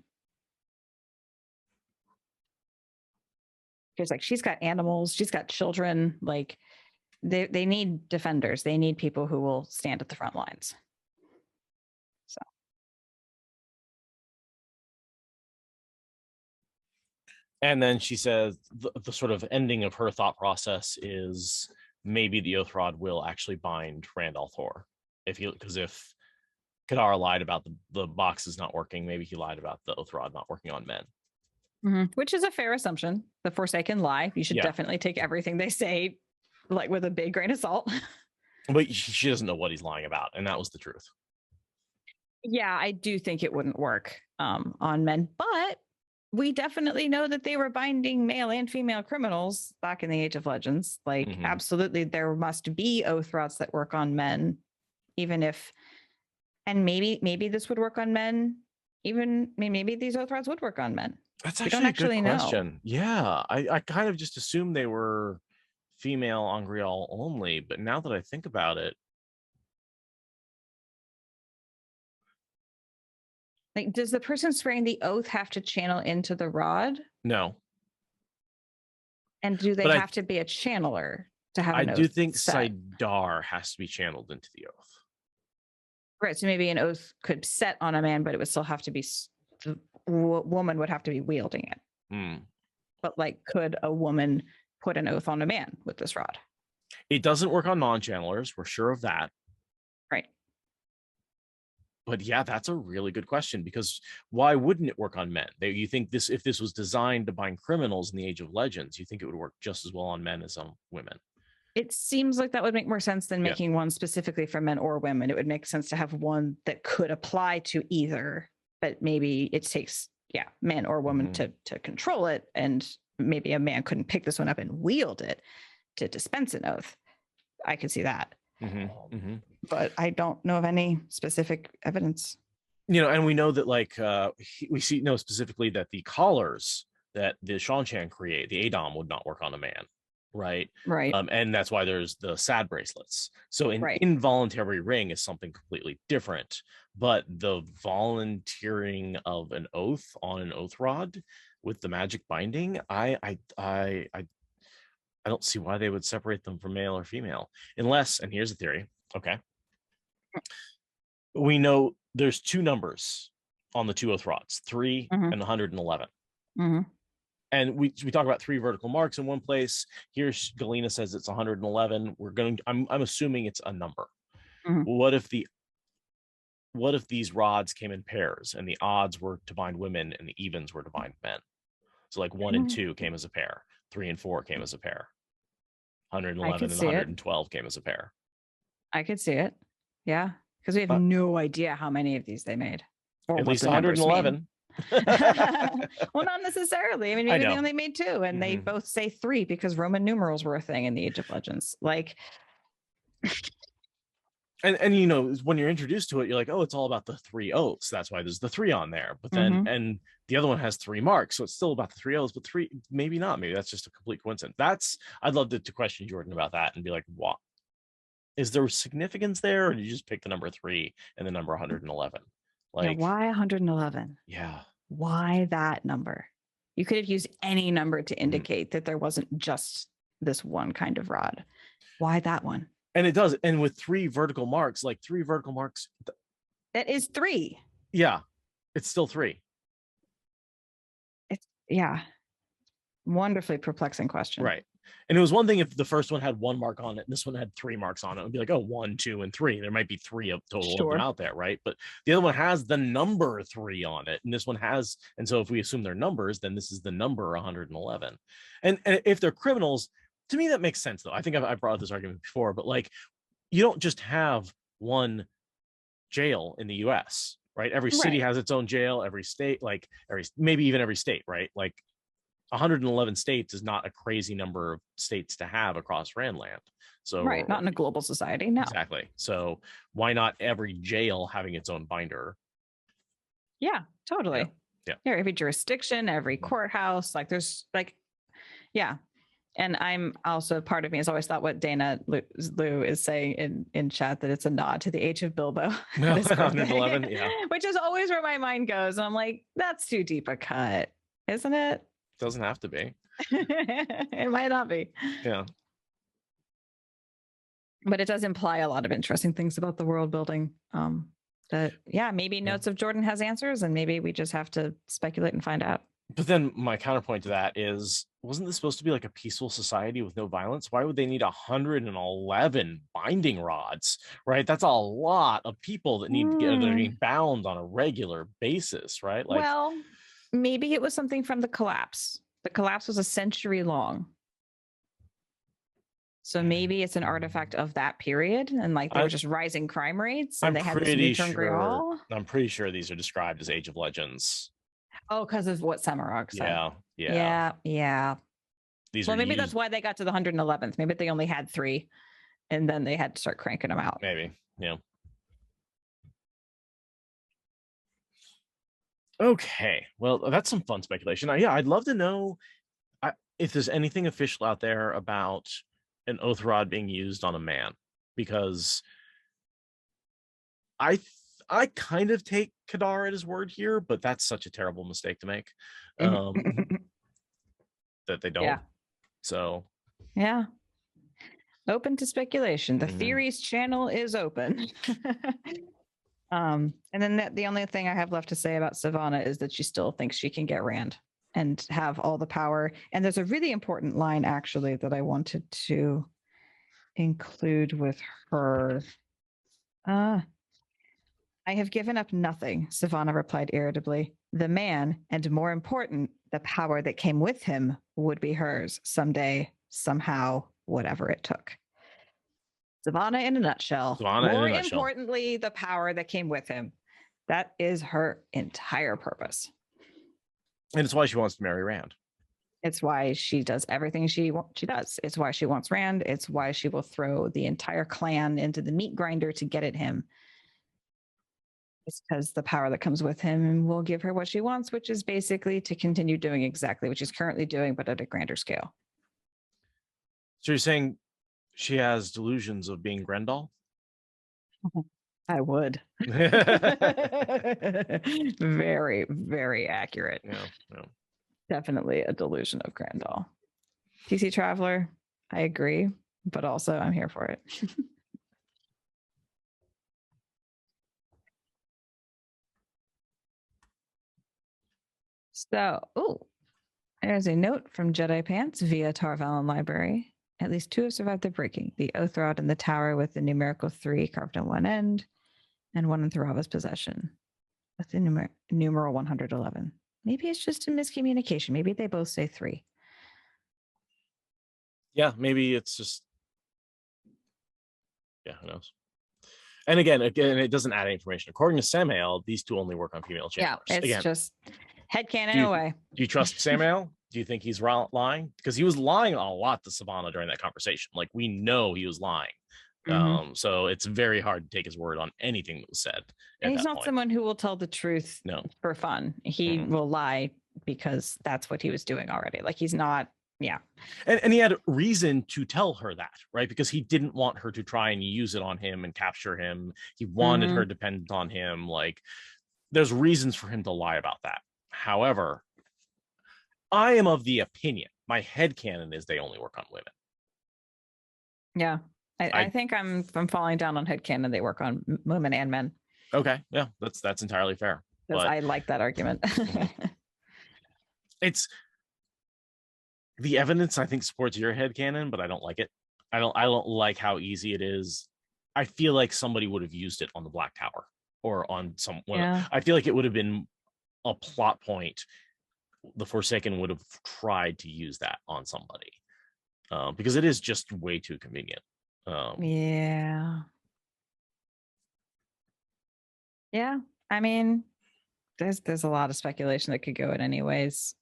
Because like she's got animals, she's got children, like they need defenders. They need people who will stand at the front lines. So and then she says the sort of ending of her thought process is maybe the oath rod will actually bind Randall Thor. Because if Kadar lied about the boxes not working, maybe he lied about the oath rod not working on men. Which is a fair assumption. The Forsaken lie. You should Yeah. definitely take everything they say like with a big grain of salt. But she doesn't know what he's lying about, and that was the truth. Yeah, I do think it wouldn't work on men, but we definitely know that they were binding male and female criminals back in the Age of Legends. Like, absolutely, there must be oath rods that work on men, even if, and maybe this would work on men. Even maybe these oath rods would work on men. That's we don't actually a good question. know. Yeah, I kind of just assumed they were female Angreal only, but now that I think about it, like, does the person swearing the oath have to channel into the rod? no. And do they But have to be a channeler to have I an oath? do think set? Saidar has to be channeled into the oath. Right. So maybe an oath could set on a man, but it would still have to be, the woman would have to be wielding it. But like, could a woman put an oath on a man with this rod? It doesn't work on non-channelers. We're sure of that. Right. But yeah, that's a really good question, because why wouldn't it work on men? You think if this was designed to bind criminals in the Age of Legends, you think it would work just as well on men as on women? It seems like that would make more sense than Yeah. making one specifically for men or women. It would make sense to have one that could apply to either, but maybe it takes, man or woman to control it. And maybe a man couldn't pick this one up and wield it to dispense an oath. I could see that. But I don't know of any specific evidence. And we know that we know specifically that the collars that the Shanchan create, the Adom, would not work on a man. Right. And that's why there's the sad bracelets. So an involuntary ring is something completely different, but the volunteering of an oath on an oath rod with the magic binding, I don't see why they would separate them from male or female, unless, and here's the theory. Okay. We know there's two numbers on the two oath rods, 3 and 111. And we talk about 3 vertical marks in one place. Here, Galena says it's 111. I'm assuming it's a number. What if these rods came in pairs and the odds were to bind women and the evens were to bind men? So like 1 and 2 came as a pair, 3 and 4 came as a pair, 111 and 112 came as a pair. I could see it. Yeah. Because we have no idea how many of these they made. At least 111. Well, not necessarily. I mean, maybe they only made 2 and they both say 3 because Roman numerals were a thing in the Age of Legends. Like, and when you're introduced to it, you're like, oh, it's all about the 3 oaths. That's why there's the 3 on there. But then and the other one has 3 marks, so it's still about the 3 oaths, but 3 maybe not. Maybe that's just a complete coincidence. I'd love to question Jordan about that and be like, what? Is there significance there, or did you just pick the number 3 and the number 111? Like, why 111? Yeah. Why that number? You could have used any number to indicate that there wasn't just this one kind of rod. Why that one? And it does. And with 3 vertical marks, that is 3. Yeah. It's still 3. It's wonderfully perplexing question. Right. And it was one thing if the first one had 1 mark on it and this one had 3 marks on it. It would be like, oh, 1, 2, and 3. There might be 3 of total of them out there, right? But the other one has the number 3 on it, and this one has, and so if we assume they're numbers, then this is the number 111. And if they're criminals, to me that makes sense though. I think I've brought up this argument before, but like, you don't just have one jail in the US, right? Every city has its own jail, every state, maybe even every state, right? Like 111 states is not a crazy number of states to have across Randland. So not in a global society. No. Exactly. So why not every jail having its own binder? Yeah, totally. Yeah. Every jurisdiction, every courthouse, there's and I'm also, part of me has always thought what Dana Lou is saying in chat, that it's a nod to the Age of Bilbo. 111, which is always where my mind goes. And I'm like, that's too deep a cut, isn't it? Doesn't have to be. It might not be. Yeah. But it does imply a lot of interesting things about the world building. Maybe Notes of Jordan has answers, and maybe we just have to speculate and find out. But then my counterpoint to that is, wasn't this supposed to be like a peaceful society with no violence? Why would they need 111 binding rods, right? That's a lot of people that need to get getting bound on a regular basis, right? Well, maybe it was something from the collapse. The collapse was a century long. So maybe it's an artifact of that period, and they were just rising crime rates, and they had this Neutron Grial. I'm pretty sure these are described as Age of Legends. Oh, because of what Semirog said. Yeah. Maybe that's why they got to the 111th. Maybe they only had 3, and then they had to start cranking them out. Maybe, yeah. Okay, well, that's some fun speculation. I'd love to know if there's anything official out there about an oath rod being used on a man, because I kind of take Kadar at his word here, but that's such a terrible mistake to make, that they don't. Yeah. So open to speculation. The theories channel is open. And then the only thing I have left to say about Savannah is that she still thinks she can get Rand and have all the power. And there's a really important line, actually, that I wanted to include with her. I have given up nothing, Savannah replied irritably. The man, and more important, the power that came with him, would be hers someday, somehow, whatever it took. Savannah in a nutshell. Savannah in More a nutshell. importantly, the power that came with him. That is her entire purpose. And it's why she wants to marry Rand. It's why she does everything she does. It's why she wants Rand. It's why she will throw the entire clan into the meat grinder to get at him. It's because the power that comes with him will give her what she wants, which is basically to continue doing exactly what she's currently doing, but at a grander scale. So you're saying she has delusions of being Grendel? I would. Very, very accurate. Yeah. Definitely a delusion of Grendel. TC Traveler, I agree, but also I'm here for it. So, there's a note from Jedi Pants via Tarvalon Library. At least 2 have survived the breaking. The oath rod in the tower with the numerical 3 carved on one end, and 1 in Thurava's possession with the numeral 111. Maybe it's just a miscommunication. Maybe they both say 3. Yeah, maybe it's just, yeah, who knows? And again, it doesn't add any information. According to Samael, these 2 only work on female chambers. Yeah, it's again, just headcanon away. Do you trust Samael? Do you think he's lying? Because he was lying a lot to Savannah during that conversation. Like, we know he was lying. So it's very hard to take his word on anything that was said. And he's not someone who will tell the truth for fun. He will lie because that's what he was doing already. Like, he's not, yeah. And he had reason to tell her that, right? Because he didn't want her to try and use it on him and capture him. He wanted her dependent on him. Like, there's reasons for him to lie about that. However, I am of the opinion, my headcanon is they only work on women. Yeah. I think I'm falling down on headcanon. They work on women and men. Okay. Yeah, that's entirely fair. But I like that argument. It's the evidence, I think, supports your headcanon, but I don't like it. I don't like how easy it is. I feel like somebody would have used it on the Black Tower or on someone. Yeah. I feel like it would have been a plot point. The Forsaken would have tried to use that on somebody because it is just way too convenient. Yeah. I mean, there's a lot of speculation that could go in anyways.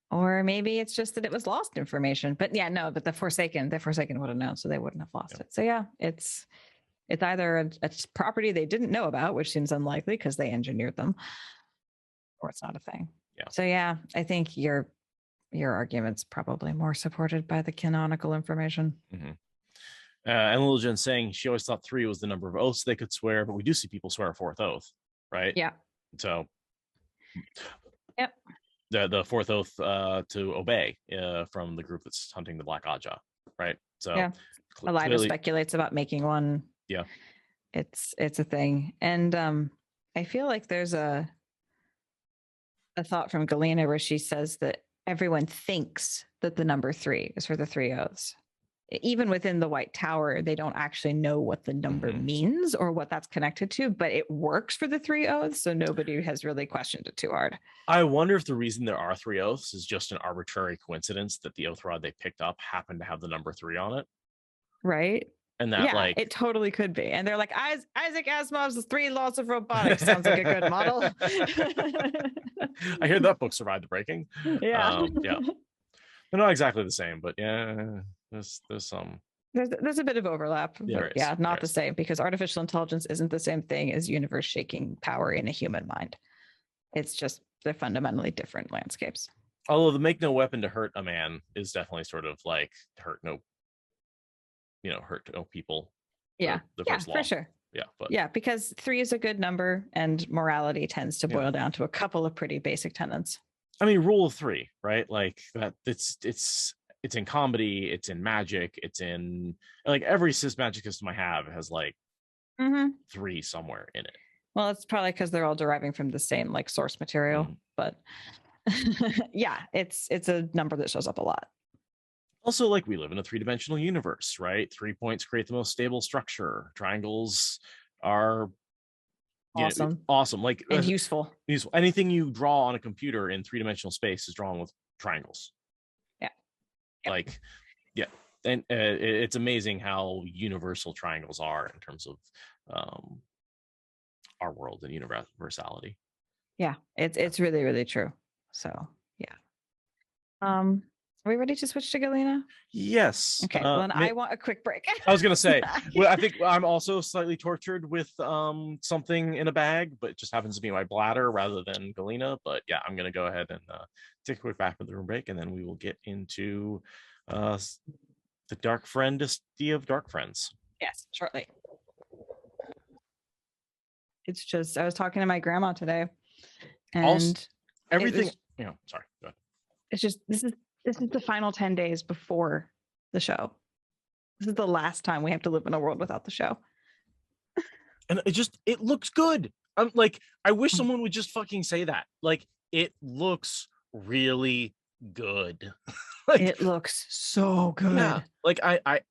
Or maybe it's just that it was lost information. But yeah, no, but the Forsaken would have known, so they wouldn't have lost it. So yeah, it's either a property they didn't know about, which seems unlikely because they engineered them, or it's not a thing. Yeah. So yeah, I think your argument's probably more supported by the canonical information. And Little Jen saying she always thought 3 was the number of oaths they could swear, but we do see people swear a 4th oath, right? Yeah. So, yep. The 4th oath to obey from the group that's hunting the Black Aja, right? So yeah, Elida speculates about making one. Yeah, it's a thing, and I feel like there's a thought from Galena where she says that everyone thinks that the number 3 is for the 3 oaths. Even within the White Tower, they don't actually know what the number means or what that's connected to, but it works for the 3 oaths, so nobody has really questioned it too hard. I wonder if the reason there are 3 oaths is just an arbitrary coincidence that the oath rod they picked up happened to have the number 3 on it. Right. And that, it totally could be. And they're like, Isaac Asimov's 3 Laws of Robotics sounds like a good model. I hear that book survived the breaking. Yeah. They're not exactly the same, but yeah, there's some. There's a bit of overlap. But not the same, because artificial intelligence isn't the same thing as universe-shaking power in a human mind. It's just they're fundamentally different landscapes. Although the make no weapon to hurt a man is definitely sort of like hurt no people. Yeah, the first law. For sure. Yeah, because 3 is a good number, and morality tends to boil down to a couple of pretty basic tenets. I mean, rule of 3, right? Like that. It's in comedy, it's in magic, it's in like every cis magic system I have has like 3 somewhere in it. Well, it's probably because they're all deriving from the same like source material, but yeah, it's a number that shows up a lot. Also, like, we live in a 3-dimensional universe, right? 3 points create the most stable structure. Triangles are Awesome. Awesome. Like And useful. anything you draw on a computer in three-dimensional space is drawn with triangles. Yeah. Yep. Like, yeah. And it's amazing how universal triangles are in terms of our world and universality. Yeah, it's really, really true. So yeah. Are we ready to switch to Galena? Yes. Okay, well, then I want a quick break. I was gonna say, well, I think I'm also slightly tortured with something in a bag, but it just happens to be my bladder rather than Galena. But yeah, I'm gonna go ahead and take a quick bathroom break, and then we will get into the dark friendesty of dark friends. Yes, shortly. It's just I was talking to my grandma today, and Also, everything. Sorry. Go ahead. It's just this is the final 10 days before the show. This is the last time we have to live in a world without the show. And it looks good. I'm like, I wish someone would just fucking say that. Like, it looks really good. Like, it looks so good. Yeah. Like I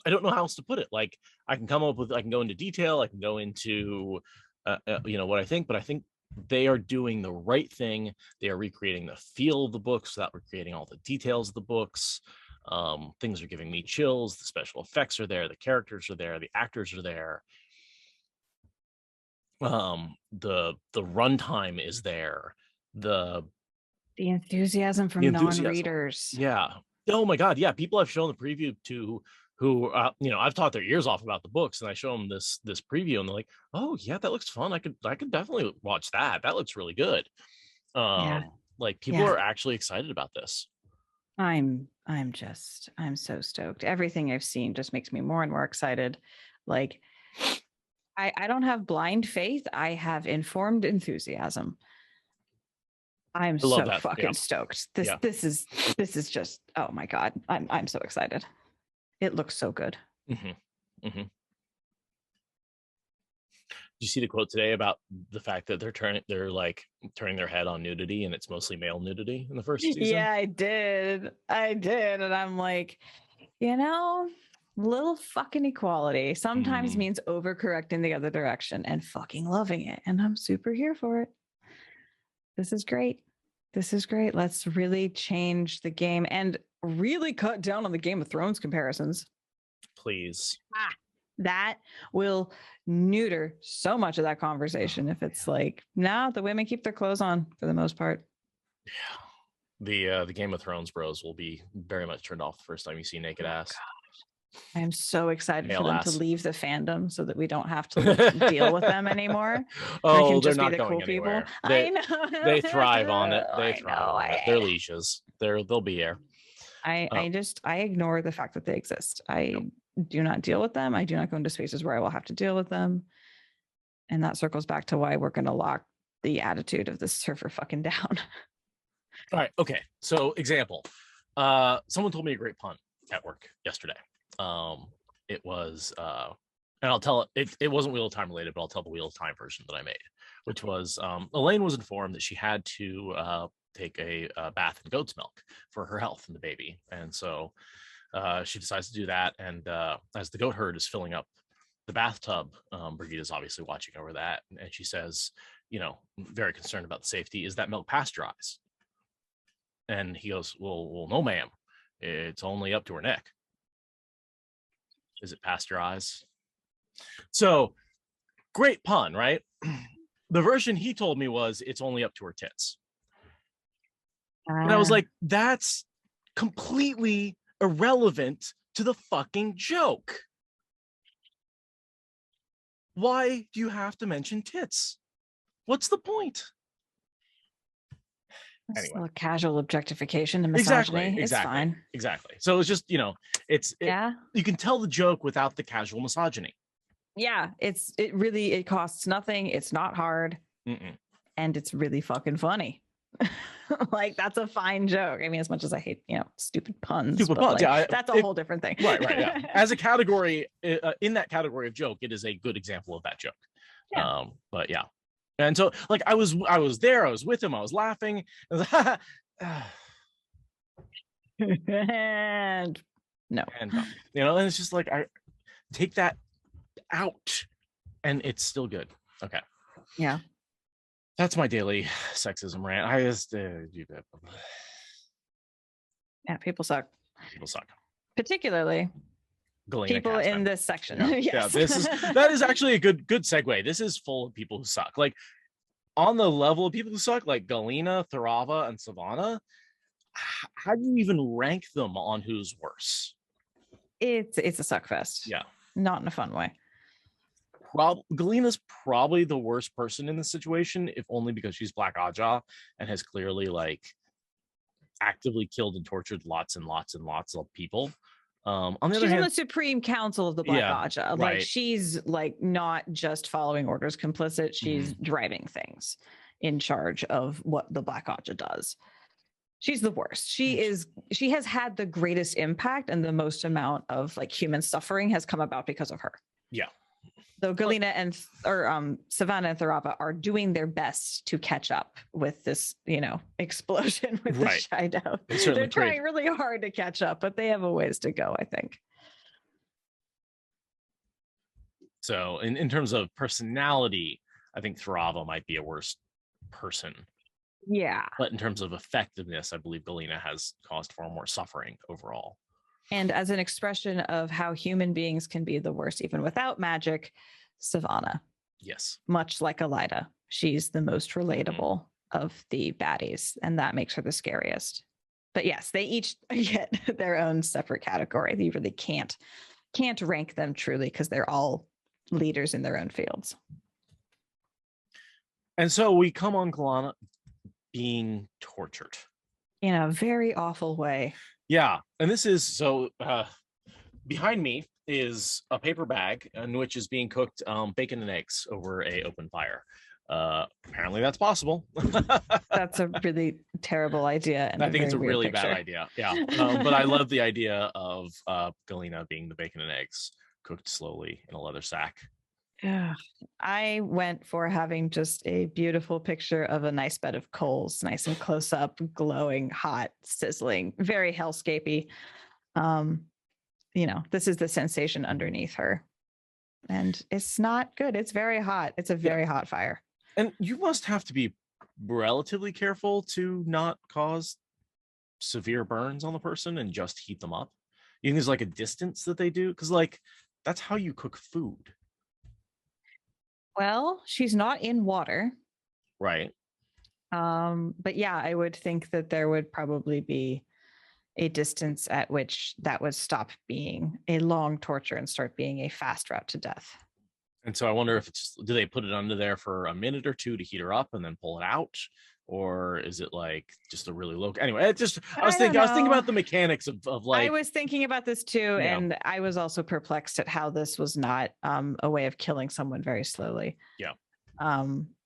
don't know how else to put it. Like, I can go into detail. I can go into what I think, but I think they are doing the right thing. They are recreating the feel of the books without recreating all the details of the books. Things are giving me chills. The special effects are there. The characters are there. The actors are there. The runtime is there. The enthusiasm from non-readers. Yeah. Oh my God. Yeah. People I've shown the preview to who, I've taught their ears off about the books, and I show them this preview, and they're like, "Oh yeah, that looks fun. I could definitely watch that. That looks really good." Like, people are actually excited about this. I'm so stoked. Everything I've seen just makes me more and more excited. Like, I don't have blind faith. I have informed enthusiasm. I'm so fucking stoked. This is just, oh my God. I'm so excited. It looks so good. Mm-hmm. Mm-hmm. Did you see the quote today about the fact that they're turning their head on nudity, and it's mostly male nudity in the first season? Yeah, I did. And I'm like, little fucking equality sometimes means overcorrecting the other direction and fucking loving it. And I'm super here for it. This is great. Let's really change the game and really cut down on the Game of Thrones comparisons. Please. That will neuter so much of that conversation if it's like, no, the women keep their clothes on for the most part. Yeah. The Game of Thrones bros will be very much turned off the first time you see naked ass. God. I am so excited for them to leave the fandom so that we don't have to deal with them anymore. Oh, they're not going anywhere. I know. They thrive on it. They're leashes. They'll be here. I ignore the fact that they exist. I do not deal with them. I do not go into spaces where I will have to deal with them. And that circles back to why we're going to lock the attitude of the surfer fucking down. All right. Okay. So, example. Someone told me a great pun at work yesterday. It was, and I'll tell it. It wasn't Wheel of Time related, but I'll tell the Wheel of Time version that I made, which was Elaine was informed that she had to take a bath in goat's milk for her health and the baby, and so she decides to do that. And as the goat herd is filling up the bathtub, Brigitta's obviously watching over that, and she says, very concerned about the safety, "Is that milk pasteurized?" And he goes, well, no, ma'am. It's only up to her neck. Is it pasteurized? So, great pun, right? The version he told me was, it's only up to her tits. And I was like, that's completely irrelevant to the fucking joke. Why do you have to mention tits? What's the point? Anyway. A little casual objectification and misogyny. It's fine. Exactly. So it's just, you can tell the joke without the casual misogyny. Yeah, it costs nothing. It's not hard. And it's really fucking funny. Like, that's a fine joke. I mean, as much as I hate, stupid puns. That's a whole different thing. Right. Yeah. As a category, in that category of joke, it is a good example of that joke. Yeah. But yeah. And so, like, I was there, I was with him, I was laughing. I was like, and no. And it's just like, I take that out. and it's still good. Okay. Yeah. That's my daily sexism rant. I just Yeah, people suck. people suck. Particularly Galena people in Casman. this section. Yeah. Yes. Yeah, that is actually a good segue. This is full of people who suck. Like on the level of people who suck, like Galena, Tharava, and Savannah. How do you even rank them on who's worse? It's a suck fest. Yeah. Not in a fun way. Galena's probably the worst person in this situation, if only because she's Black Aja and has clearly like actively killed and tortured lots and lots and lots of people. On the other She's on hand, the Supreme Council of the Black Aja. Like right. she's like not just following orders complicit. She's driving things in charge of what the Black Aja does. She's the worst. She has had the greatest impact, and the most amount of like human suffering has come about because of her. Yeah. So Galena and Savannah and Tharava are doing their best to catch up with this, explosion with the Shido. They're trying really hard to catch up, but they have a ways to go, I think. So in terms of personality, I think Tharava might be a worse person. Yeah. But in terms of effectiveness, I believe Galena has caused far more suffering overall. And as an expression of how human beings can be the worst, even without magic, Savannah. Yes. Much like Elida, she's the most relatable of the baddies, and that makes her the scariest. But yes, they each get their own separate category. You really can't rank them truly because they're all leaders in their own fields. And so we come on Galena being tortured in a very awful way. Yeah. And this is so behind me is a paper bag in which is being cooked bacon and eggs over a open fire. Apparently that's possible. That's a really terrible idea. And I think it's a really picture. bad idea. Yeah. But I love the idea of Galena being the bacon and eggs cooked slowly in a leather sack. Yeah. I went for having just a beautiful picture of a nice bed of coals, nice and close up, glowing, hot, sizzling, very hellscapey. This is the sensation underneath her. And it's not good. It's very hot. It's a very hot fire. And you must have to be relatively careful to not cause severe burns on the person and just heat them up. You think there's like a distance that they do? Because like that's how you cook food. Well, she's not in water. Right. But yeah, I would think that there would probably be a distance at which that would stop being a long torture and start being a fast route to death. And so I wonder if it's just, do they put it under there for a minute or two to heat her up and then pull it out? Or is it like just a really low? Anyway, I was thinking about the mechanics of like. I was thinking about this too, and I was also perplexed at how this was not a way of killing someone very slowly. Yeah.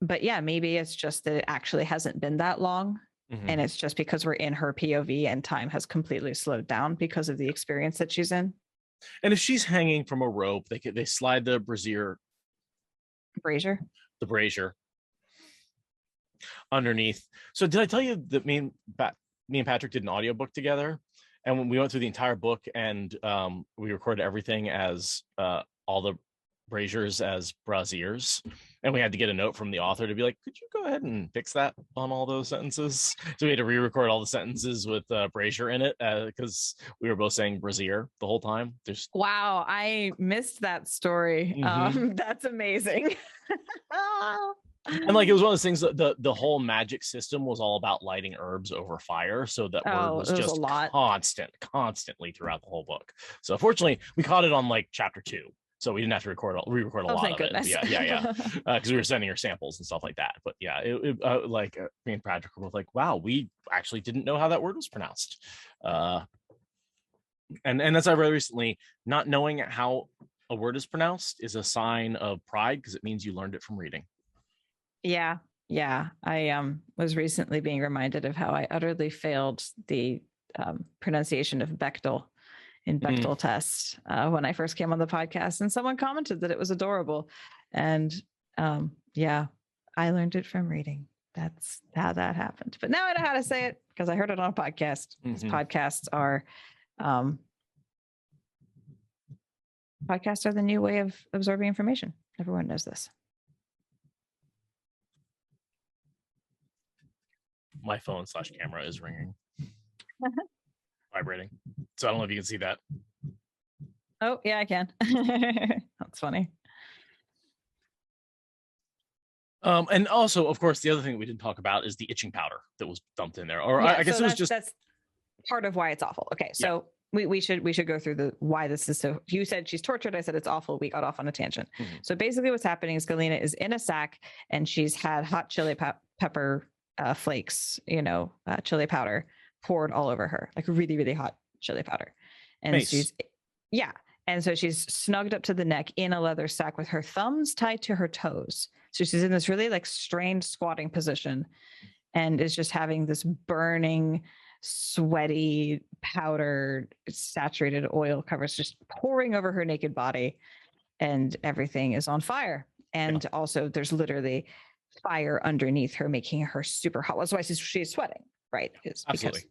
But yeah, maybe it's just that it actually hasn't been that long, and it's just because we're in her POV and time has completely slowed down because of the experience that she's in. And if she's hanging from a rope, they slide the brazier. The brazier. Underneath. So did I tell you that me and Patrick did an audiobook together, and when we went through the entire book and we recorded everything as all the braziers as braziers, and we had to get a note from the author to be like, could you go ahead and fix that on all those sentences? So we had to re-record all the sentences with brazier in it because we were both saying brazier the whole time. Wow, I missed that story. That's amazing. And like it was one of those things that the whole magic system was all about lighting herbs over fire, so that word was just constantly throughout the whole book. So fortunately we caught it on like chapter 2, so we didn't have to re-record a lot of goodness. it. Yeah because we were sending her samples and stuff like that. But yeah, like me and Patrick were both like, wow, we actually didn't know how that word was pronounced. And that's I read recently, not knowing how a word is pronounced is a sign of pride because it means you learned it from reading. Yeah. I was recently being reminded of how I utterly failed the pronunciation of Bechtel in Bechtel test when I first came on the podcast, and someone commented that it was adorable. And I learned it from reading. That's how that happened. But now I know how to say it because I heard it on a podcast. These podcasts are Podcasts are the new way of absorbing information. Everyone knows this. My phone / camera is ringing, vibrating. So I don't know if you can see that. Oh, yeah, I can. That's funny. And also, of course, the other thing we didn't talk about is the itching powder that was dumped in there. Or Yeah, I guess so it was just that's part of why it's awful. Okay, so we should go through the why this is so. You said she's tortured. I said it's awful. We got off on a tangent. Mhm. So basically, what's happening is Galena is in a sack and she's had hot chili pepper flakes, chili powder poured all over her, like really, really hot chili powder. And Mace. and so she's snugged up to the neck in a leather sack with her thumbs tied to her toes. So she's in this really like strained squatting position and is just having this burning, sweaty, powdered, saturated oil covers just pouring over her naked body, and everything is on fire. And also there's literally fire underneath her, making her super hot. That's why she's sweating, right? Absolutely. Because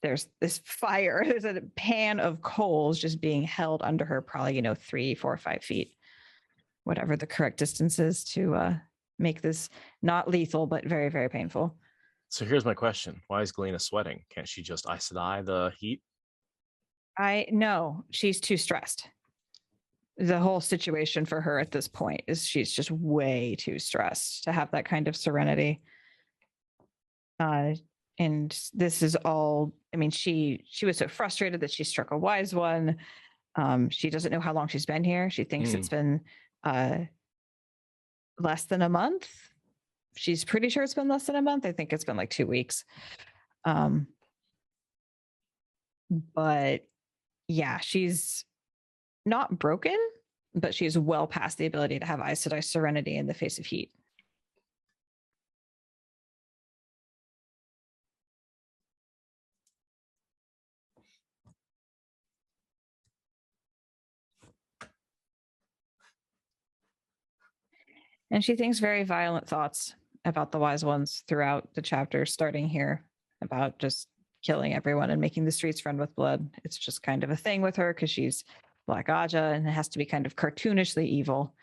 there's this fire, there's a pan of coals just being held under her, probably 3, 4, 5 feet, whatever the correct distance is to make this not lethal but very, very painful. So here's my question: why is Galena sweating? Can't she just Aes Sedai the heat? I know she's too stressed. The whole situation for her at this point is she's just way too stressed to have that kind of serenity. And this is all, I mean, she was so frustrated that she struck a wise one. She doesn't know how long she's been here. She thinks it's been less than a month. She's pretty sure it's been less than a month. I think it's been like 2 weeks. But yeah, she's not broken, but she's well past the ability to have Aes Sedai serenity in the face of heat. And she thinks very violent thoughts about the wise ones throughout the chapter, starting here about just killing everyone and making the streets run with blood. It's just kind of a thing with her because she's Black Aja and it has to be kind of cartoonishly evil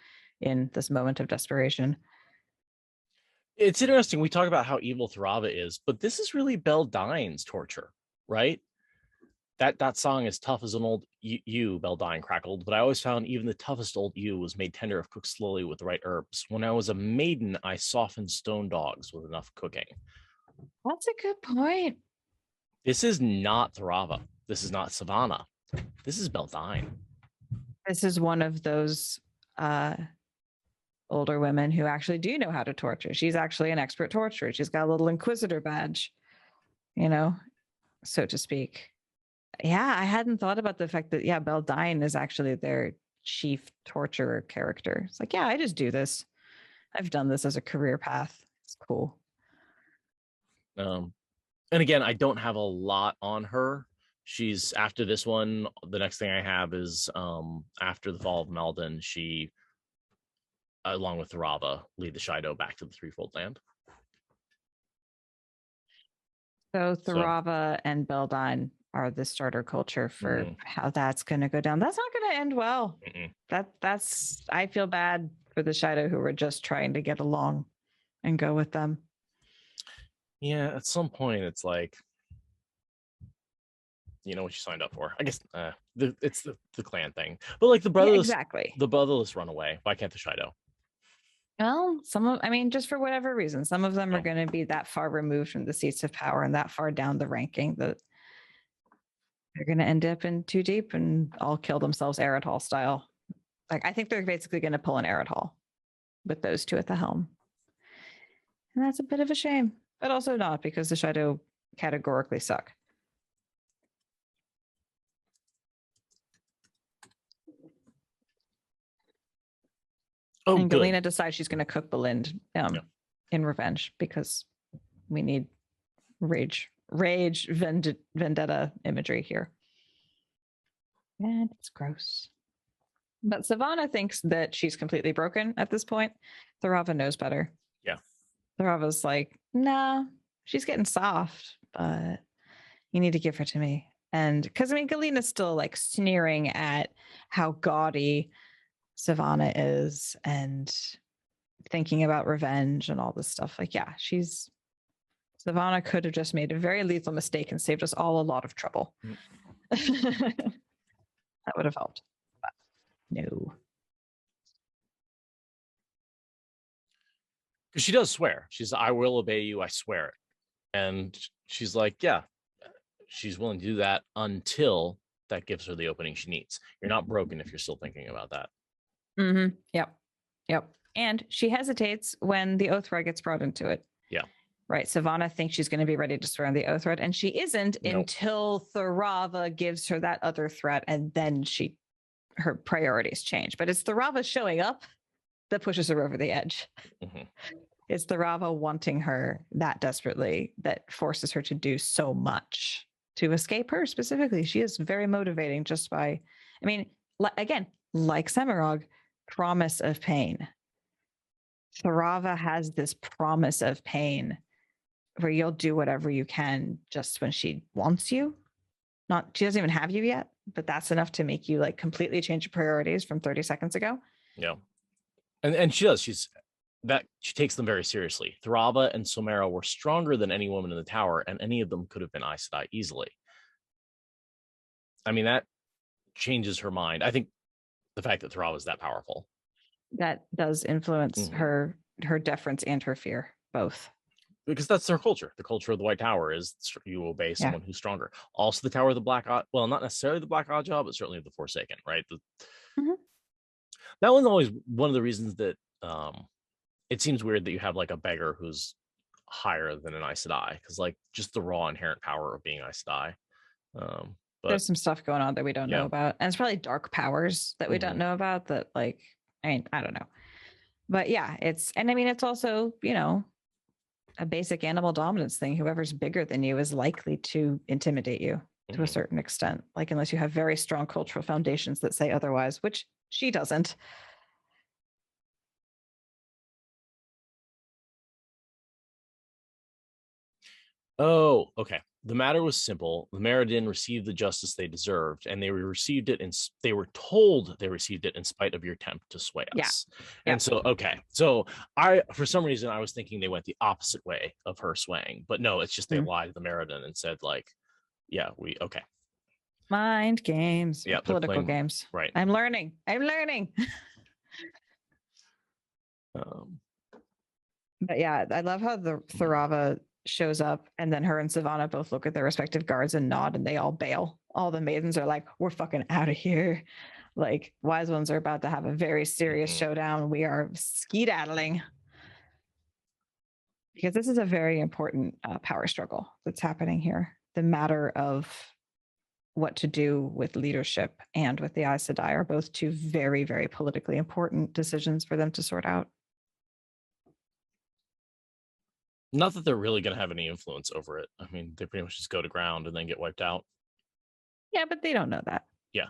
in this moment of desperation. It's interesting. We talk about how evil Thorava is, but this is really Beldine's torture, right? That song is tough as an old ewe, Beldine crackled, but I always found even the toughest old ewe was made tender if cooked slowly with the right herbs. When I was a maiden, I softened stone dogs with enough cooking. That's a good point. This is not Thorava. This is not Savannah. This is Beldine. This is one of those older women who actually do know how to torture. She's actually an expert torturer. She's got a little inquisitor badge, so to speak. Yeah, I hadn't thought about the fact that, Beldine is actually their chief torturer character. It's like, yeah, I just do this. I've done this as a career path. It's cool. And again, I don't have a lot on her. She's after this one. The next thing I have is after the fall of Malden, she, along with Thorava, lead the Shido back to the Threefold Land. So Thorava and Beldine are the starter culture for how that's going to go down. That's not going to end well. That's I feel bad for the Shido who were just trying to get along and go with them. Yeah, at some point it's like, you know what you signed up for. I guess it's the clan thing, but like the brotherless, exactly. The brotherless run away. Why can't the Shido? Well, just for whatever reason, some of them are going to be that far removed from the seats of power and that far down the ranking that they're going to end up in too deep and all kill themselves Eridhall style. Like, I think they're basically going to pull an Eridhall with those two at the helm. And that's a bit of a shame, but also not, because the Shido categorically suck. Oh, and good. Galena decides she's going to cook Belind in revenge because we need rage vendetta imagery here. And it's gross. But Savannah thinks that she's completely broken at this point. Thorava knows better. Yeah. Thorava's like, nah, she's getting soft, but you need to give her to me. And because I mean, Galena's still like sneering at how gaudy Savannah is and thinking about revenge and all this stuff. Like, yeah, Savannah could have just made a very lethal mistake and saved us all a lot of trouble. That would have helped. But no. Because she does swear. She's, I will obey you, I swear it. And she's like, yeah, she's willing to do that until that gives her the opening she needs. You're not broken if you're still thinking about that. Mm-hmm. Yep. And she hesitates when the oath rod gets brought into it. Yeah. Right. Savannah thinks she's going to be ready to swear on the oath rod, and she isn't until Tharava gives her that other threat, and then her priorities change. But it's Tharava showing up that pushes her over the edge. Mm-hmm. It's Tharava wanting her that desperately that forces her to do so much to escape her specifically. She is very motivating just by, I mean, again, like Semirog, promise of pain. Tharava has this promise of pain where you'll do whatever you can just when she wants you. She doesn't even have you yet, but that's enough to make you like completely change your priorities from 30 seconds ago. Yeah. And she does. She takes them very seriously. Tharava and Somera were stronger than any woman in the tower, and any of them could have been Aes Sedai easily. I mean, that changes her mind. I think the fact that Tharava is that powerful. That does influence her deference and her fear, both. Because that's their culture. The culture of the White Tower is you obey someone who's stronger. Also, the Tower of the Black Odd, well, not necessarily the Black Oddjob, but certainly the Forsaken, right? That one's always one of the reasons that it seems weird that you have like a beggar who's higher than an Aes Sedai, because like just the raw inherent power of being Aes Sedai. But there's some stuff going on that we don't know about, and it's probably dark powers that we don't know about. That like, I mean, I don't know, but yeah, it's also, you know, a basic animal dominance thing. Whoever's bigger than you is likely to intimidate you to a certain extent, like unless you have very strong cultural foundations that say otherwise, which she doesn't. Oh, okay. The matter was simple. The Meriden received the justice they deserved, and they received it, and they were told they received it in spite of your attempt to sway us. And so, okay. So for some reason, I was thinking they went the opposite way of her swaying, but no, it's just they lied to the Meriden and said like, yeah, okay. Mind games. Yeah. Political games. Right. I'm learning. But yeah, I love how the Tharava shows up, and then her and Savannah both look at their respective guards and nod, and they all bail. All the maidens are like, we're fucking out of here. Like, wise ones are about to have a very serious showdown. We are skedaddling. Because this is a very important power struggle that's happening here. The matter of what to do with leadership and with the Aes Sedai are both two very, very politically important decisions for them to sort out. Not that they're really going to have any influence over it. I mean, they pretty much just go to ground and then get wiped out. Yeah, but they don't know that. Yeah.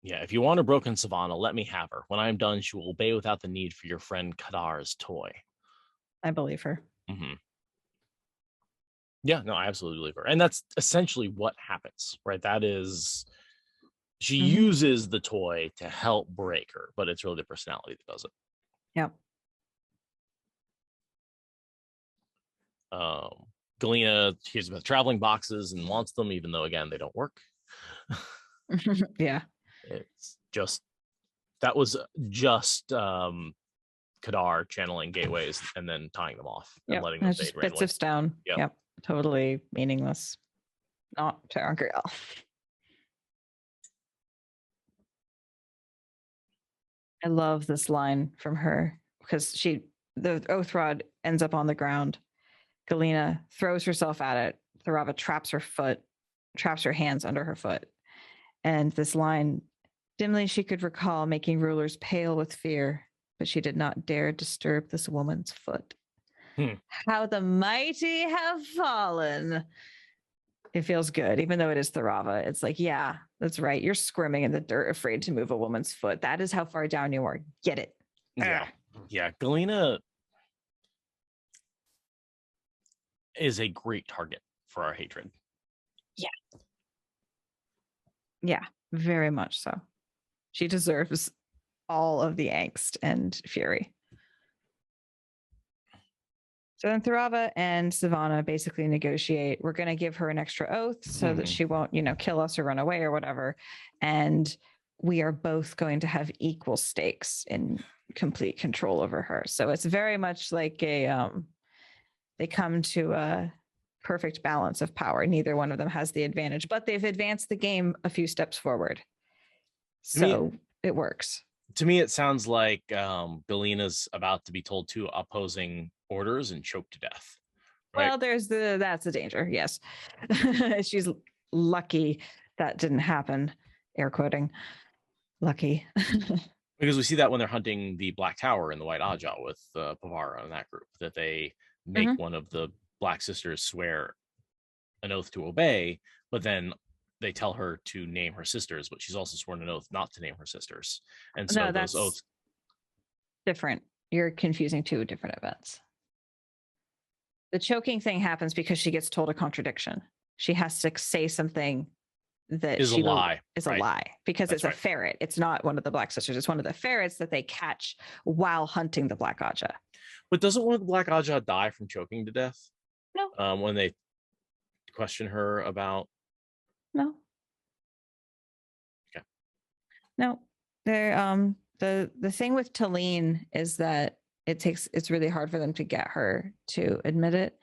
Yeah, if you want a broken Savannah, let me have her. When I am done, she will obey without the need for your friend Kadar's toy. I believe her. Yeah, no, I absolutely believe her. And that's essentially what happens, right? That is, she uses the toy to help break her, but it's really the personality that does it. Yep. Galena hears about traveling boxes and wants them, even though, again, they don't work. Yeah. It's just, that was just Kadar channeling gateways and then tying them off and letting them fade just randomly. bits of stone. Yep. Totally meaningless. Not to Angriel. I love this line from her because the oath rod ends up on the ground. Galena throws herself at it. Tharava traps her hands under her foot. And this line, dimly she could recall making rulers pale with fear, but she did not dare disturb this woman's foot. How the mighty have fallen. It feels good, even though it is Tharava. It's like, yeah, that's right. You're squirming in the dirt, afraid to move a woman's foot. That is how far down you are. Get it. Yeah. Galena. is a great target for our hatred. Yeah, very much so. She deserves all of the angst and fury. So then Thurava and Savannah basically negotiate. We're going to give her an extra oath so that she won't, kill us or run away or whatever. And we are both going to have equal stakes in complete control over her. So it's very much like they come to a perfect balance of power. Neither one of them has the advantage, but they've advanced the game a few steps forward. So it works. To me, it sounds like Galena's about to be told two opposing orders and choked to death. Right? Well, that's a danger. Yes. She's lucky that didn't happen. Air quoting. Lucky. Because we see that when they're hunting the Black Tower in the White Aja with Pavara and that group, that they make one of the Black Sisters swear an oath to obey, but then they tell her to name her sisters, but she's also sworn an oath not to name her sisters. And so those oaths different. You're confusing two different events. The choking thing happens because she gets told a contradiction. She has to say something that is a lie. Is a lie because it's a ferret. It's not one of the Black Sisters. It's one of the ferrets that they catch while hunting the Black Aja. But doesn't one of the Black Aja die from choking to death? No. When they question her about. No. Okay. No. They're the thing with Talene is that it's really hard for them to get her to admit it.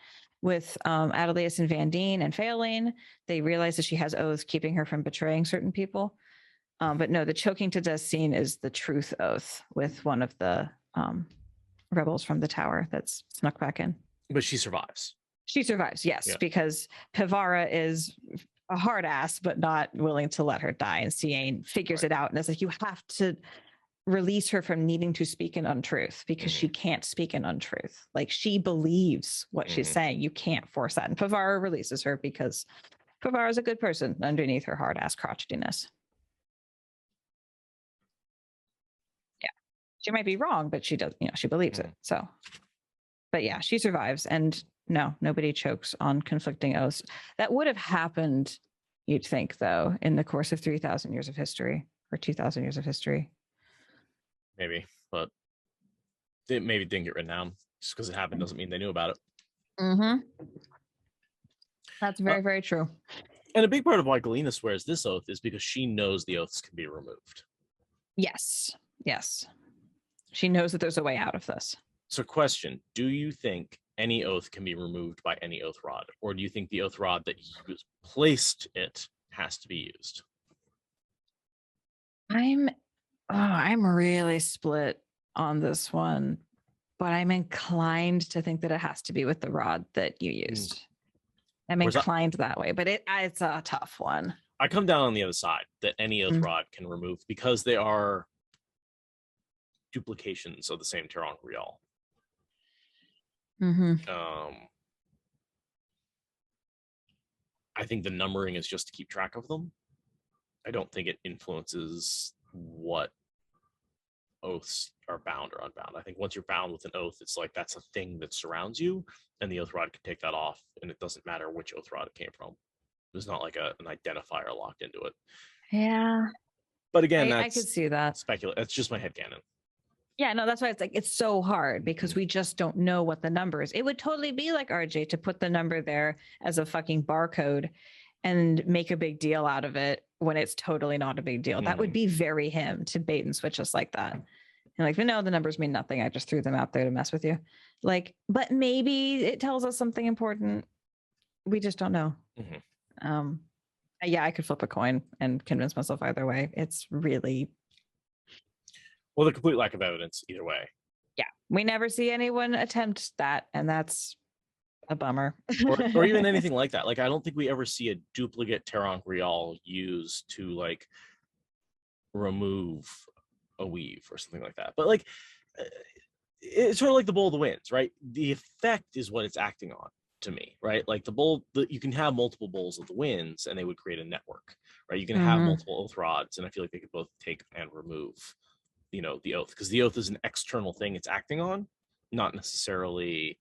With Adelius and Vandine and Phelan, they realize that she has oaths keeping her from betraying certain people. But no, the choking to death scene is the truth oath with one of the rebels from the tower that's snuck back in. But she survives. She survives, yes, because Pavara is a hard ass, but not willing to let her die. And Ciane figures it out and is like, you have to release her from needing to speak an untruth because she can't speak an untruth. Like she believes what she's saying. You can't force that. And Pavara releases her because Pavara is a good person underneath her hard ass crotchetiness. Yeah. She might be wrong, but she does, she believes it. So, but yeah, she survives. And no, nobody chokes on conflicting oaths. That would have happened, you'd think, though, in the course of 3,000 years of history or 2,000 years of history. Maybe, but it maybe didn't get written down. Just because it happened doesn't mean they knew about it. That's very, very true. And a big part of why Galena swears this oath is because she knows the oaths can be removed. Yes. She knows that there's a way out of this. So question, do you think any oath can be removed by any oath rod? Or do you think the oath rod that placed it has to be used? I'm really split on this one, but I'm inclined to think that it has to be with the rod that you used. I'm inclined that way, but it's a tough one. I come down on the other side that any oath rod can remove because they are duplications of the same Terran Real. I think the numbering is just to keep track of them. I don't think it influences what oaths are bound or unbound. I think once you're bound with an oath, it's like that's a thing that surrounds you, and the oath rod can take that off, and it doesn't matter which oath rod it came from. There's not like an identifier locked into it. Yeah. But again, I could see that. That's just my headcanon. Yeah, no, that's why it's like it's so hard because we just don't know what the number is. It would totally be like RJ to put the number there as a fucking barcode and make a big deal out of it when it's totally not a big deal. That would be very him to bait and switch us like that. And like, no, the numbers mean nothing. I just threw them out there to mess with you. Like, but maybe it tells us something important. We just don't know. Yeah, I could flip a coin and convince myself either way. It's really... Well, the complete lack of evidence either way. Yeah, we never see anyone attempt that, and that's a bummer. or even anything like that. Like, I don't think we ever see a duplicate Terran Real used to like remove a weave or something like that. But like, it's sort of like the bowl of the winds, right? The effect is what it's acting on to me, right? Like the bowl, you can have multiple bowls of the winds, and they would create a network, right? You can have multiple oath rods, and I feel like they could both take and remove the oath, because the oath is an external thing it's acting on, not necessarily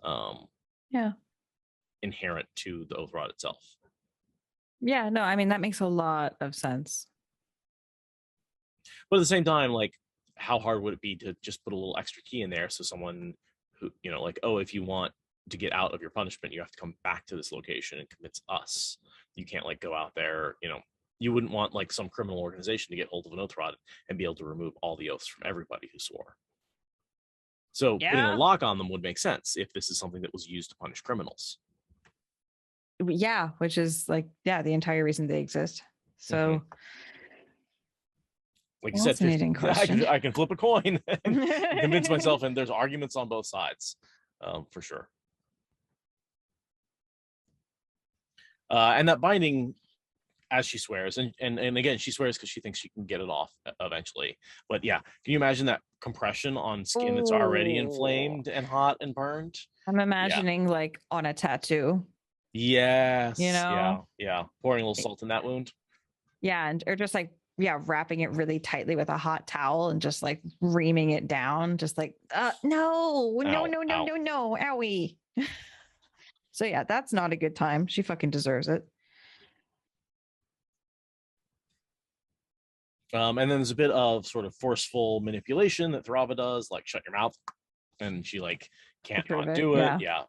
yeah, inherent to the oath rod itself. Yeah, no, I mean, that makes a lot of sense. But at the same time, like, how hard would it be to just put a little extra key in there so someone who, like, oh, if you want to get out of your punishment, you have to come back to this location and convince us. You can't like go out there, you wouldn't want like some criminal organization to get hold of an oath rod and be able to remove all the oaths from everybody who swore. So putting a lock on them would make sense if this is something that was used to punish criminals. Yeah, which is like, the entire reason they exist. So, like you said, 50, question. I can flip a coin and convince myself, and there's arguments on both sides, for sure. And that binding, as she swears, and again, she swears because she thinks she can get it off eventually. But yeah, can you imagine that compression on skin that's already inflamed and hot and burned? I'm imagining like on a tattoo. Yes. Yeah. Pouring a little salt in that wound. Yeah, or just like wrapping it really tightly with a hot towel and just like reaming it down, just like no, owie. So yeah, that's not a good time. She fucking deserves it. And then there's a bit of sort of forceful manipulation that Tharava does, like shut your mouth, and she like can't not do it. Yeah.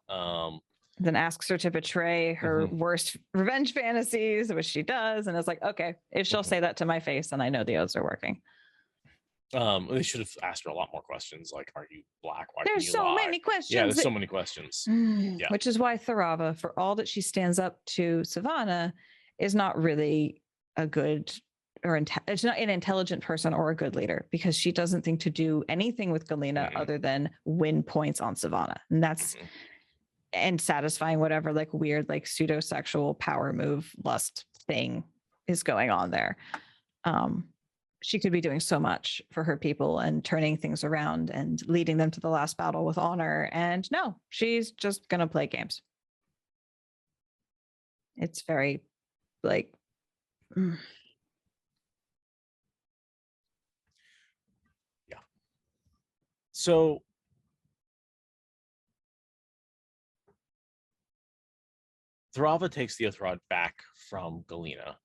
Then asks her to betray her worst revenge fantasies, which she does, and it's like, okay, if she'll say that to my face, then I know the oaths are working. They should have asked her a lot more questions, like, are you black? Why there's can you lie? Many questions. Yeah, there's so many questions. Yeah. Which is why Tharava, for all that she stands up to Savannah, is not really a good it's not an intelligent person or a good leader, because she doesn't think to do anything with Galena other than win points on Savannah. And that's and satisfying whatever like weird like pseudo-sexual power move lust thing is going on there. She could be doing so much for her people and turning things around and leading them to the last battle with honor. And no, she's just going to play games. It's very like... Yeah. So Tharava takes the oath rod back from Galena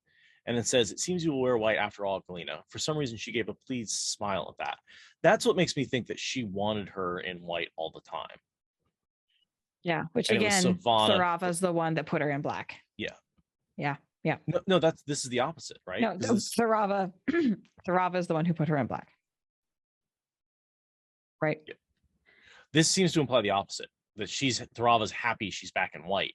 and it says, it seems you will wear white after all, Galena. For some reason, she gave a pleased smile at that. That's what makes me think that she wanted her in white all the time. Yeah, which and again, Tharava's the one that put her in black. Yeah. No, this is the opposite, right? No, Tharava is the one who put her in black. Right. Yeah. This seems to imply the opposite, that Tharava's happy she's back in white.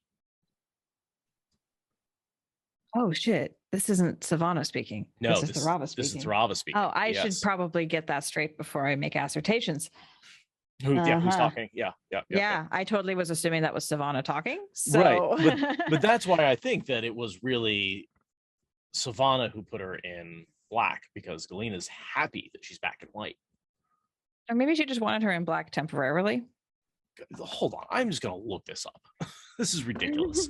Oh shit! This isn't Savannah speaking. No, this is Tharava speaking. This is Tharava speaking. Oh, I should probably get that straight before I make assertions. Who's talking? Yeah. I totally was assuming that was Savannah talking. So... Right, but that's why I think that it was really Savannah who put her in black, because Galena's happy that she's back in white. Or maybe she just wanted her in black temporarily. Hold on, I'm just gonna look this up. This is ridiculous.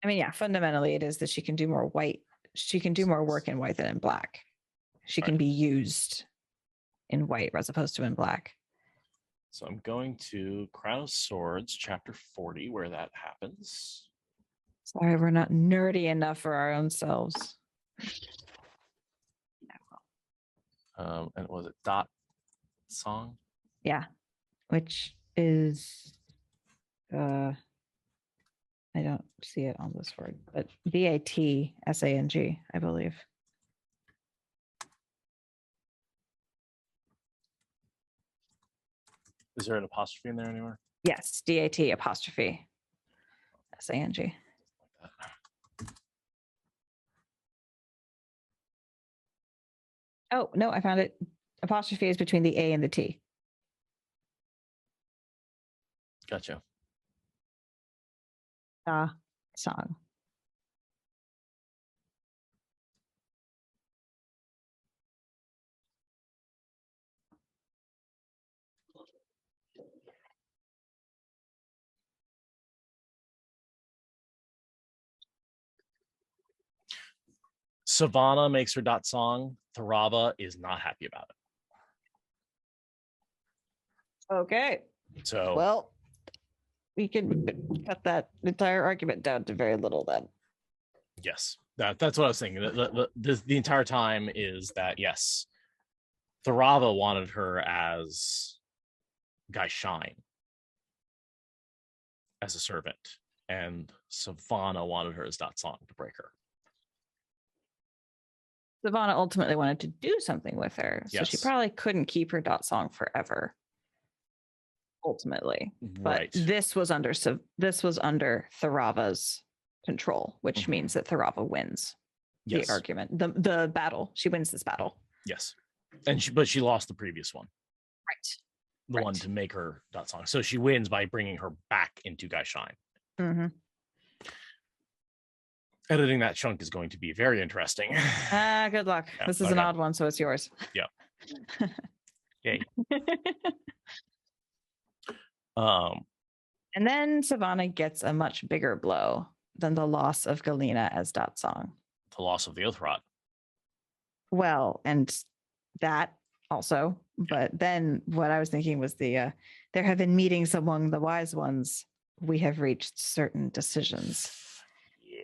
I mean, yeah, fundamentally it is that she can do more white. She can do more work in white than in black. She can be used in white as opposed to in black. So I'm going to Crown of Swords, chapter 40, where that happens. Sorry, we're not nerdy enough for our own selves. And was it Dot Song? Yeah, which is I don't see it on this word, but DATSANG, I believe. Is there an apostrophe in there anywhere? Yes, DAT apostrophe SANG. Oh, no, I found it. Apostrophe is between the A and the T. Gotcha. Song. Savannah makes her dot song. Tharava is not happy about it. Okay. So Well, we can cut that entire argument down to very little then. yes, that's what I was thinking. The entire time is that yes, Tharava wanted her as Guy Shine, as a servant, and Savannah wanted her as dot song to break her. Savannah ultimately wanted to do something with her, so she Yes. probably couldn't keep her dot song forever. Ultimately, but Right. this was under Tharava's control, which Mhm. means that Tharava wins Yes. the argument, the battle. She wins this battle. Yes, and but she lost the previous one. Right. The one to make her dot song. So she wins by bringing her back into Guy Shine. Mm-hmm. Editing that chunk is going to be very interesting. Good luck. Yeah, This is an odd one, so it's yours. Yeah. Yay. And then Savannah gets a much bigger blow than the loss of Galena as dot song. The loss of the Oath Rod. Well, and that also, but then what I was thinking was there have been meetings among the wise ones. We have reached certain decisions. Yeah.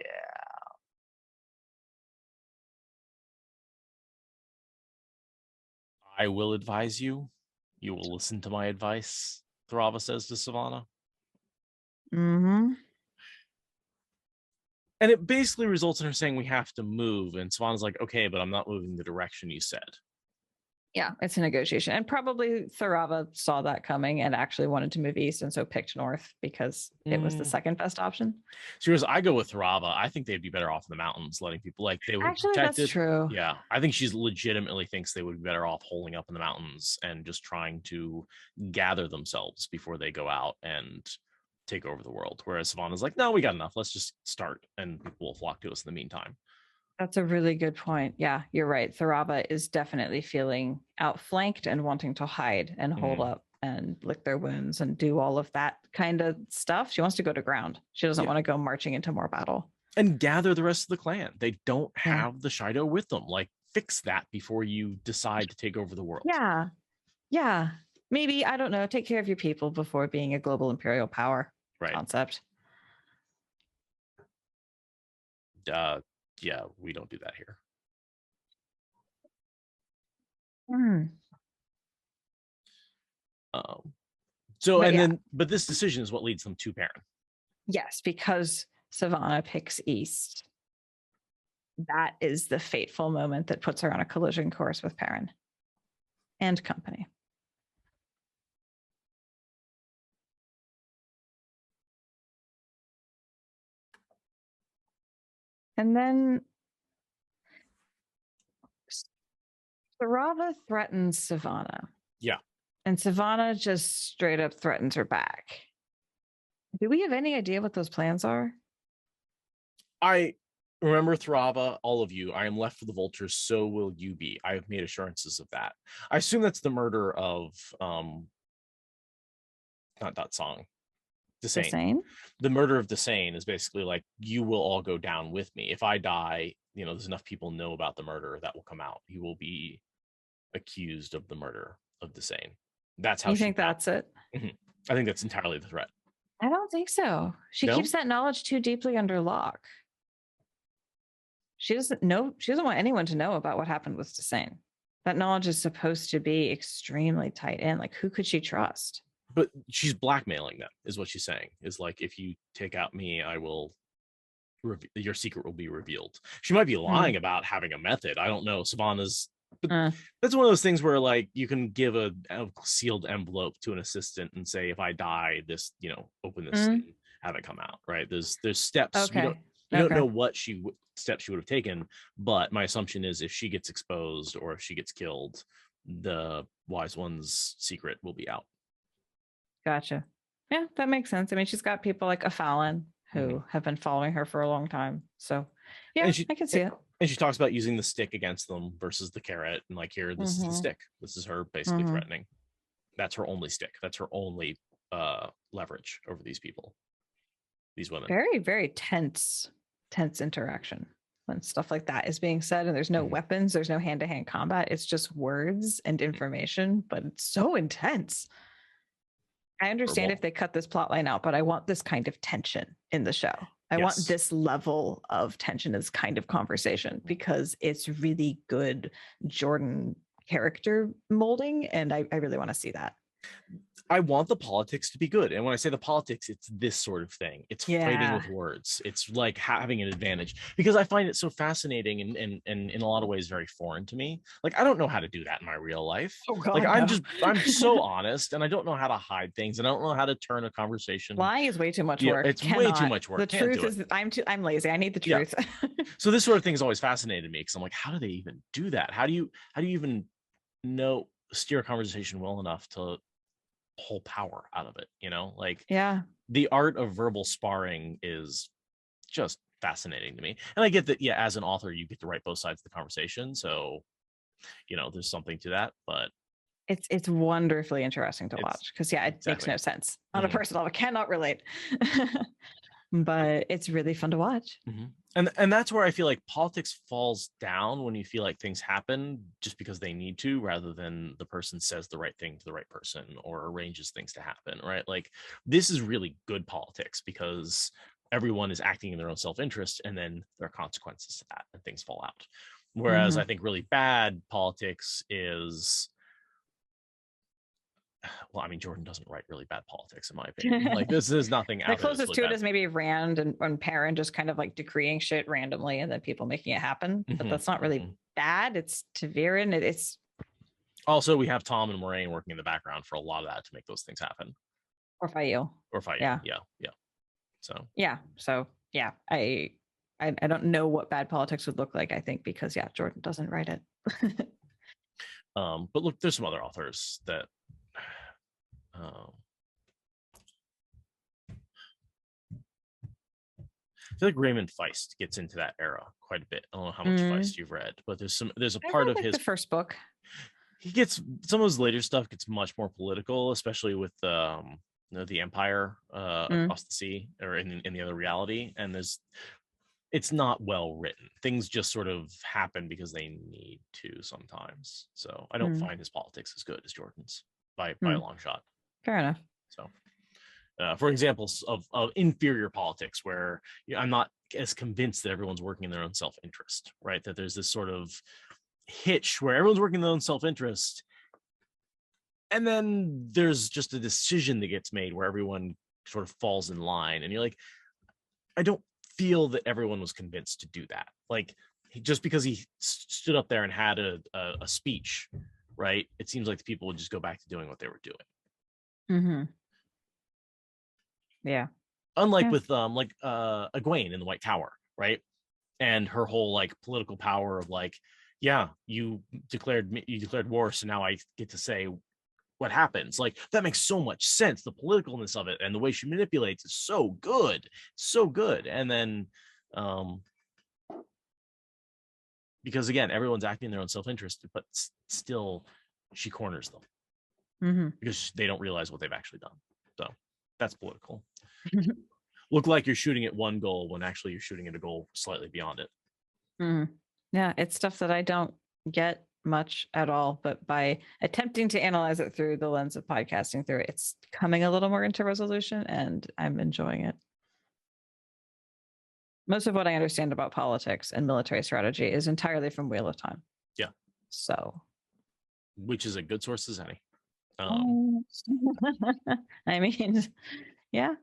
I will advise you. You will listen to my advice, Tharava says to Savannah. Mm-hmm. And it basically results in her saying we have to move. And Savannah's like, okay, but I'm not moving the direction you said. Yeah, it's a negotiation. And probably Tharava saw that coming and actually wanted to move east and so picked north because it was the second best option. She goes, I go with Tharava. I think they'd be better off in the mountains, letting people like they would actually protect that's it. true. Yeah, I think she's legitimately thinks they would be better off holding up in the mountains and just trying to gather themselves before they go out and take over the world. Whereas Savannah's like, no, we got enough. Let's just start and people will flock to us in the meantime. That's a really good point. Yeah, you're right. Tharava is definitely feeling outflanked and wanting to hide and hold up and lick their wounds and do all of that kind of stuff. She wants to go to ground. She doesn't want to go marching into more battle. And gather the rest of the clan. They don't have the Shido with them. Like, fix that before you decide to take over the world. Yeah. Yeah. Maybe, I don't know, take care of your people before being a global imperial power concept. Yeah, we don't do that here. But this decision is what leads them to Perrin. Yes, because Savannah picks east. That is the fateful moment that puts her on a collision course with Perrin and company. And then Tharava threatens Savannah. Yeah. And Savannah just straight up threatens her back. Do we have any idea what those plans are? I remember, Tharava, all of you, I am left for the vultures, so will you be. I have made assurances of that. I assume that's the murder of not that song. Desane. The murder of Desane is basically like, you will all go down with me. If I die, there's enough people know about the murder that will come out. He will be accused of the murder of Desane. That's how you think that's it? Mm-hmm. I think that's entirely the threat. I don't think so. She keeps that knowledge too deeply under lock. She doesn't want anyone to know about what happened with Desane. That knowledge is supposed to be extremely tight in. Like, who could she trust? But she's blackmailing them, is what she's saying. Is like, if you take out me, I will your secret will be revealed. She might be lying about having a method. I don't know. Savannah's, but that's one of those things where like you can give a sealed envelope to an assistant and say, if I die, this, open this and have it come out. Right. There's steps. Okay. We don't know what steps she would have taken, but my assumption is if she gets exposed or if she gets killed, the wise one's secret will be out. Gotcha. Yeah, that makes sense. I mean, she's got people like a Phelan who have been following her for a long time. So yeah, I can see it. And she talks about using the stick against them versus the carrot. And like, here, this is the stick. This is her basically threatening. That's her only stick. That's her only leverage over these people, these women. Very, very tense interaction. when stuff like that is being said and there's no weapons, there's no hand-to-hand combat. It's just words and information, but it's so intense. I understand if they cut this plot line out, but I want this kind of tension in the show. I want this level of tension, this kind of conversation, because it's really good Jordan character molding, and I really want to see that. I want the politics to be good. And when I say the politics, it's this sort of thing. It's fighting with words. It's like having an advantage, because I find it so fascinating and in a lot of ways very foreign to me. Like, I don't know how to do that in my real life. Oh, God, like, no. I'm so honest, and I don't know how to hide things. And I don't know how to turn a conversation. Lying is way too much work. It's way too much work. The truth is I'm lazy. I need the truth. So this sort of thing has always fascinated me, because I'm like, how do they even do that? How do you even steer a conversation well enough to pull power out of it? Like, the art of verbal sparring is just fascinating to me. And I get that, as an author, you get to write both sides of the conversation, so there's something to that, but it's wonderfully interesting to watch, because it makes no sense on a personal level. I cannot relate. But it's really fun to watch. And that's where I feel like politics falls down, when you feel like things happen just because they need to, rather than the person says the right thing to the right person or arranges things to happen, right? Like, this is really good politics, because everyone is acting in their own self-interest, and then there are consequences to that and things fall out. Whereas I think really bad politics is, well, I mean, Jordan doesn't write really bad politics, in my opinion. Like, this is nothing out The closest to it is maybe Rand and Perrin just kind of like decreeing shit randomly and then people making it happen. But that's not really bad. It's Ta'Veren. It's also, we have Tom and Moraine working in the background for a lot of that to make those things happen. Or Fayu. Yeah. So I don't know what bad politics would look like, I think, because Jordan doesn't write it. But look, there's some other authors that I feel like Raymond Feist gets into that era quite a bit. I don't know how much Feist you've read, but there's a part of his first book. He gets some of his later stuff gets much more political, especially with the Empire across the sea, or in the other reality. And it's not well written. Things just sort of happen because they need to sometimes. So I don't find his politics as good as Jordan's by a long shot. Fair enough. So, for examples of inferior politics, where I'm not as convinced that everyone's working in their own self-interest, right? That there's this sort of hitch where everyone's working in their own self-interest, and then there's just a decision that gets made where everyone sort of falls in line, and you're like, I don't feel that everyone was convinced to do that. Like, just because he stood up there and had a speech, right? It seems like the people would just go back to doing what they were doing. Yeah. Unlike with Egwene in the White Tower, right? And her whole like political power of like, you declared war, so now I get to say what happens. Like, that makes so much sense. The politicalness of it and the way she manipulates is so good. And then because again, everyone's acting in their own self-interest, but still she corners them because they don't realize what they've actually done. So that's political. Look like you're shooting at one goal when actually you're shooting at a goal slightly beyond it. Yeah, it's stuff that I don't get much at all, but by attempting to analyze it through the lens of podcasting through it, it's coming a little more into resolution, and I'm enjoying it. Most of what I understand about politics and military strategy is entirely from Wheel of Time. Yeah. So, which is a good source as any. I mean, yeah.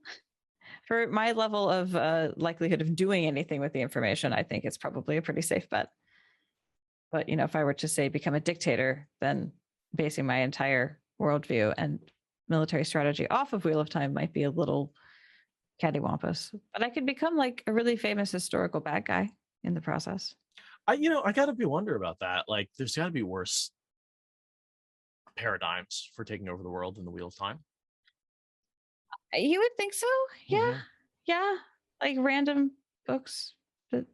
For my level of likelihood of doing anything with the information, I think it's probably a pretty safe bet. But, if I were to say become a dictator, then basing my entire worldview and military strategy off of Wheel of Time might be a little cattywampus. But I could become like a really famous historical bad guy in the process. I gotta be wonder about that. Like, there's gotta be worse paradigms for taking over the world than the Wheel of Time. You would think so. Yeah. Like random books that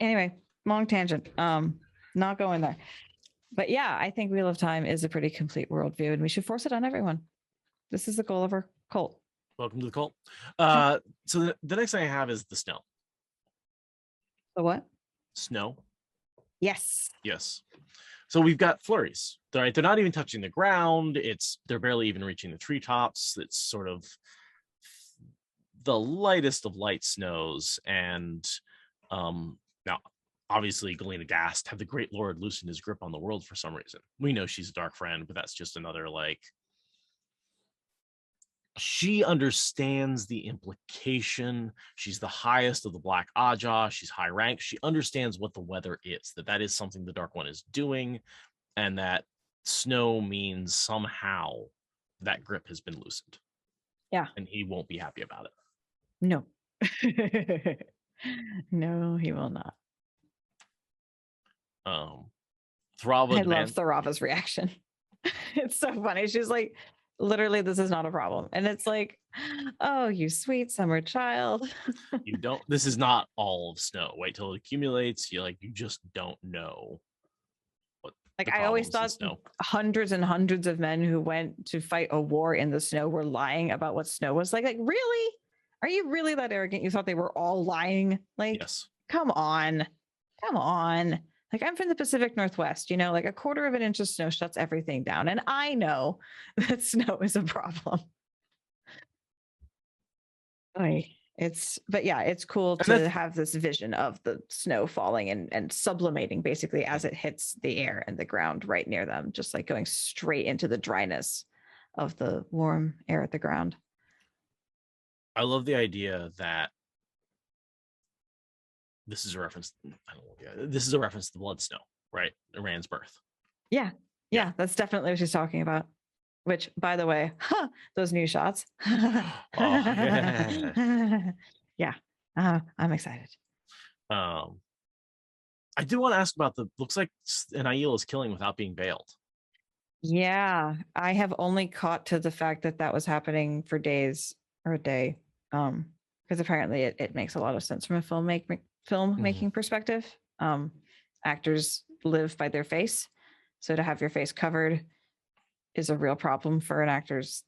Anyway, long tangent. Not going there. But yeah, I think Wheel of Time is a pretty complete worldview, and we should force it on everyone. This is the goal of our cult. Welcome to the cult. So the next thing I have is the snow. The what? snow. Yes. Yes. So we've got flurries. They're not even touching the ground. They're barely even reaching the treetops. It's sort of the lightest of light snows. And now, obviously, Galena gasped. Have the Great Lord loosened his grip on the world for some reason? We know she's a dark friend, but that's just another like. She understands the implication. She's the highest of the Black Aja. She's high rank. She understands what the weather is, that is something the Dark One is doing, and that snow means somehow that grip has been loosened. Yeah. And he won't be happy about it. No. No, he will not. Thrava I love Tharava's reaction. It's so funny. She's like, literally, this is not a problem. And it's like, oh, you sweet summer child. This is not all of snow. Wait till it accumulates. You just don't know. Like, I always thought hundreds and hundreds of men who went to fight a war in the snow were lying about what snow was like. Like, really? Are you really that arrogant? You thought they were all lying? Like, yes. Come on. Like, I'm from the Pacific Northwest, like a quarter of an inch of snow shuts everything down. And I know that snow is a problem. But yeah, it's cool to have this vision of the snow falling and sublimating basically as it hits the air and the ground right near them, just like going straight into the dryness of the warm air at the ground. I love the idea that this is a reference. This is a reference to the blood snow, right? Iran's birth. Yeah, that's definitely what she's talking about. Which, by the way, those new shots. Yeah, I'm excited. I do want to ask about looks like an Aiel is killing without being veiled. Yeah, I have only caught to the fact that was happening for days or a day. Because apparently it makes a lot of sense from a filmmaking perspective. Actors live by their face. So to have your face covered is a real problem for an actor's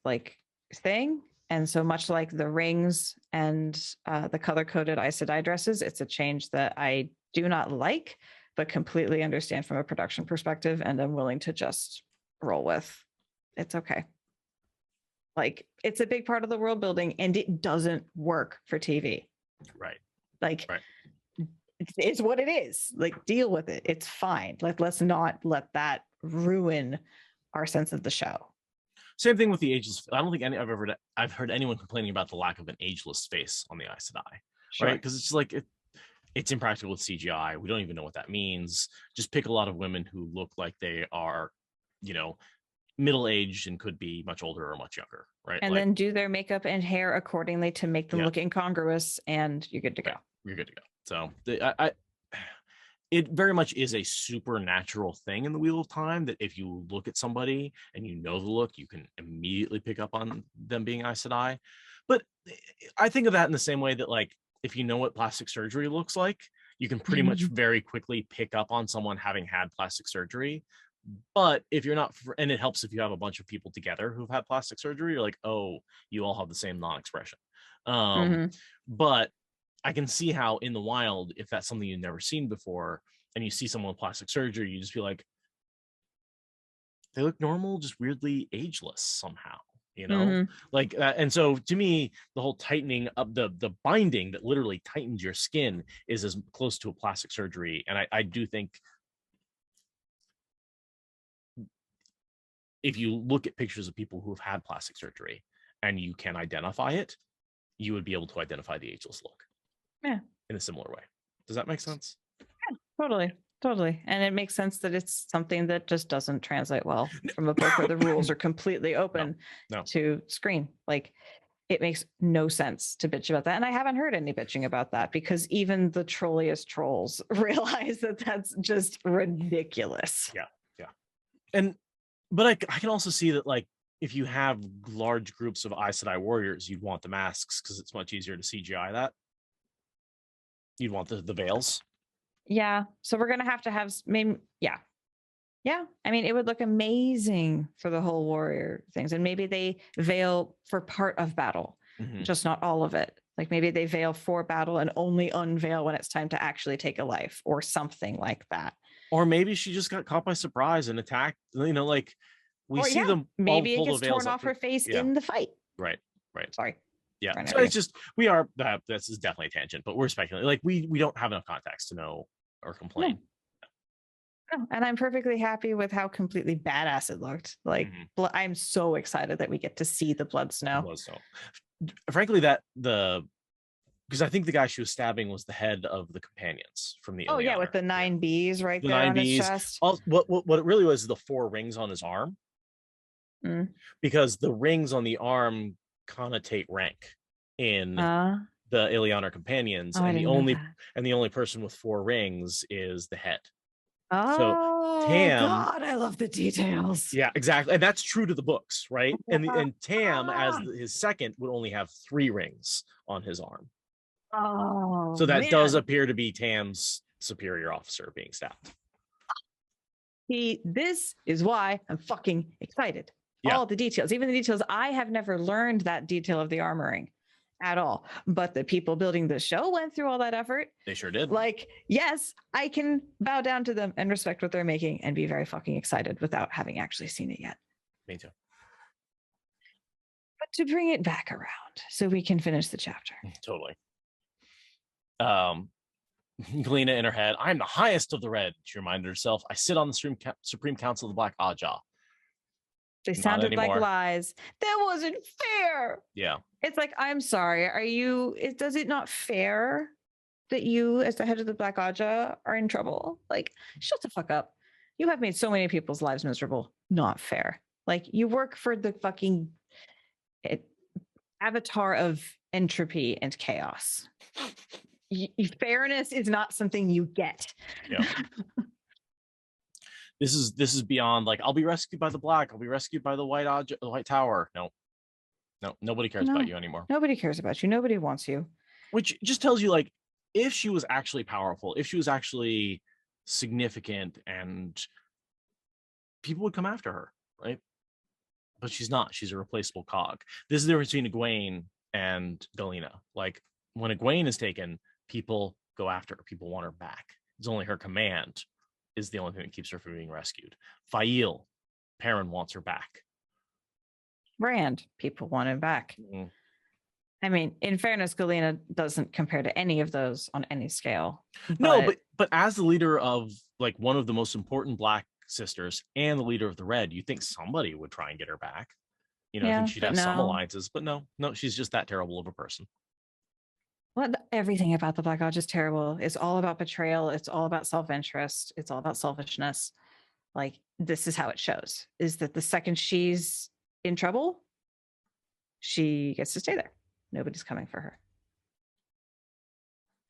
thing. And so much like the rings and the color-coded Aes Sedai dresses, it's a change that I do not like, but completely understand from a production perspective, and I'm willing to just roll with. It's okay. It's a big part of the world building, and it doesn't work for TV. Right. Right. It's what it is. Deal with it. It's fine. Let's not let that ruin our sense of the show. Same thing with the ageless. I don't think I've heard anyone complaining about the lack of an ageless face on the Aes Sedai, right? Because it's just it's impractical with CGI. We don't even know what that means. Just pick a lot of women who look like they are, middle-aged and could be much older or much younger, right? And then do their makeup and hair accordingly to make them look incongruous, and you're good to go. You're good to go. So it very much is a supernatural thing in the Wheel of Time that if you look at somebody and you know the look, you can immediately pick up on them being Aes Sedai. But I think of that in the same way that if you know what plastic surgery looks like, you can pretty much very quickly pick up on someone having had plastic surgery. But if you're not, and it helps if you have a bunch of people together who've had plastic surgery, you're like, oh, you all have the same non-expression. But I can see how in the wild, if that's something you've never seen before, and you see someone with plastic surgery, you just be like, they look normal, just weirdly ageless somehow, and so to me, the whole tightening of the binding that literally tightens your skin is as close to a plastic surgery. And I do think if you look at pictures of people who have had plastic surgery and you can identify it, you would be able to identify the ageless look. Yeah. In a similar way. Does that make sense? Yeah, totally. And it makes sense that it's something that just doesn't translate well from a book where the rules are completely open to screen. It makes no sense to bitch about that. And I haven't heard any bitching about that, because even the trolliest trolls realize that that's just ridiculous. Yeah. But I can also see that if you have large groups of Aes Sedai warriors, you'd want the masks because it's much easier to CGI that. You'd want the veils. Yeah. So we're going to have maybe, yeah. I mean, it would look amazing for the whole warrior things. And maybe they veil for part of battle, just not all of it. Like maybe they veil for battle and only unveil when it's time to actually take a life or something like that. Or maybe she just got caught by surprise and attacked. Like we see them all maybe it pull the gets veils torn up. off her face Yeah. in the fight. Right. Sorry. Yeah. Trying to So it's argue. just this is definitely a tangent, but we're speculating. Like we don't have enough context to know or complain. No, and I'm perfectly happy with how completely badass it looked. Like I'm so excited that we get to see the blood snow. Blood snow. Frankly, because I think the guy she was stabbing was the head of the companions from the Ileana. With the 9 Bs right the there 9 on his Bs. chest. What it really was, the 4 rings on his arm, because the rings on the arm connotate rank in the Ileana companions, and the only person with 4 rings is the head. Oh, Tam, God, I love the details. Yeah, exactly. And that's true to the books, right? And Tam, as his second, would only have 3 rings on his arm. Oh, so that does appear to be Tam's superior officer being stabbed. This is why I'm fucking excited. Yeah. All the details, even the details. I have never learned that detail of the armoring at all, but the people building the show went through all that effort. They sure did. Like, yes, I can bow down to them and respect what they're making and be very fucking excited without having actually seen it yet. Me too. But to bring it back around so we can finish the chapter. Totally. Galena in her head, I'm the highest of the red, she reminded herself. I sit on the Supreme Council of the Black Aja. They sounded like lies. That wasn't fair. Yeah. It's like, I'm sorry. Does it not fair that you, as the head of the Black Aja, are in trouble? Like, shut the fuck up. You have made so many people's lives miserable. Not fair. Like, you work for the fucking avatar of entropy and chaos. Fairness is not something you get. Yeah. This is beyond like, I'll be rescued by the Black, I'll be rescued by the White Tower. No, nobody cares about you anymore. Nobody cares about you. Nobody wants you. Which just tells you, like, if she was actually powerful, if she was actually significant, and people would come after her, right? But she's not. She's a replaceable cog. This is the difference between Egwene and Galena. Like, when Egwene is taken, people go after her. People want her back. It's only her command is the only thing that keeps her from being rescued. Fael, Perrin wants her back. Rand, people want him back. I mean, in fairness, Galena doesn't compare to any of those on any scale. No, but as the leader of, like, one of the most important Black sisters and the leader of the Red, you think somebody would try and get her back. I think she'd have some alliances, but no, she's just that terrible of a person. Well, everything about the Black Lodge is terrible. It's all about betrayal. It's all about self-interest. It's all about selfishness. Like, this is how it shows, is that the second she's in trouble, she gets to stay there. Nobody's coming for her.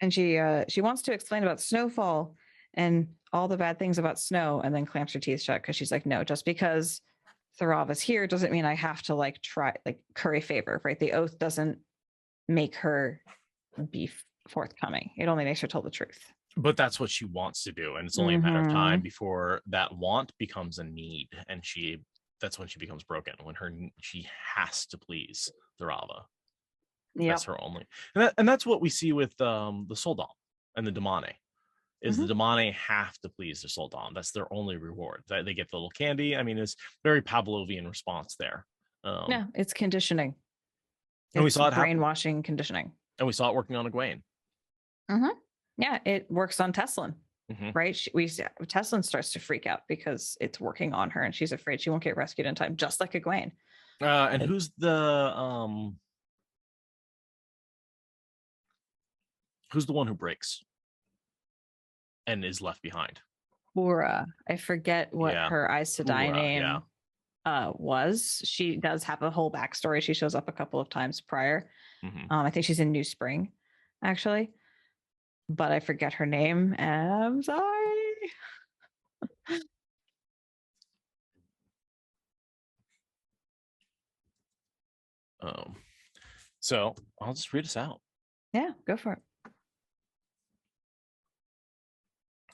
And she wants to explain about snowfall and all the bad things about snow, and then clamps her teeth shut because she's like, no, just because Tharava's here doesn't mean I have to curry favor, right? The oath doesn't make her be forthcoming. It only makes her tell the truth. But that's what she wants to do, and it's only a matter of time before that want becomes a need, and that's when she becomes broken, when she has to please Tharava. Yep. That's her only, and that's what we see with the Soldan and the Damane. Is the Damane have to please the Soldan? That's their only reward. They get the little candy. I mean, it's very Pavlovian response there. No, it's conditioning. And we saw it brainwashing conditioning. And we saw it working on Egwene. Yeah, it works on Teslan, right? Teslan starts to freak out because it's working on her, and she's afraid she won't get rescued in time, just like Egwene. And who's the one who breaks and is left behind? Ura. I forget what her Aes Sedai name was. She does have a whole backstory. She shows up a couple of times prior. I think she's in New Spring, actually, but I forget her name, and I'm sorry. So I'll just read us out. Yeah, go for it.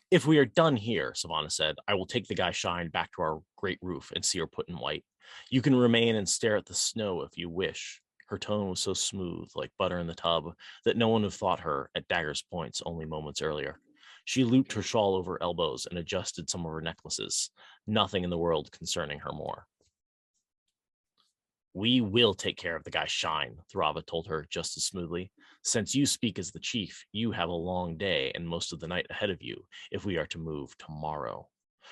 If we are done here, Savannah said, I will take the guy Shine back to our great roof and see her put in white. You can remain and stare at the snow if you wish. Her tone was so smooth, like butter in the tub, that no one would have thought her at dagger's points only moments earlier. She looped her shawl over her elbows and adjusted some of her necklaces, nothing in the world concerning her more. We will take care of the guy Shine, Thrava told her just as smoothly. Since you speak as the chief, you have a long day and most of the night ahead of you if we are to move tomorrow.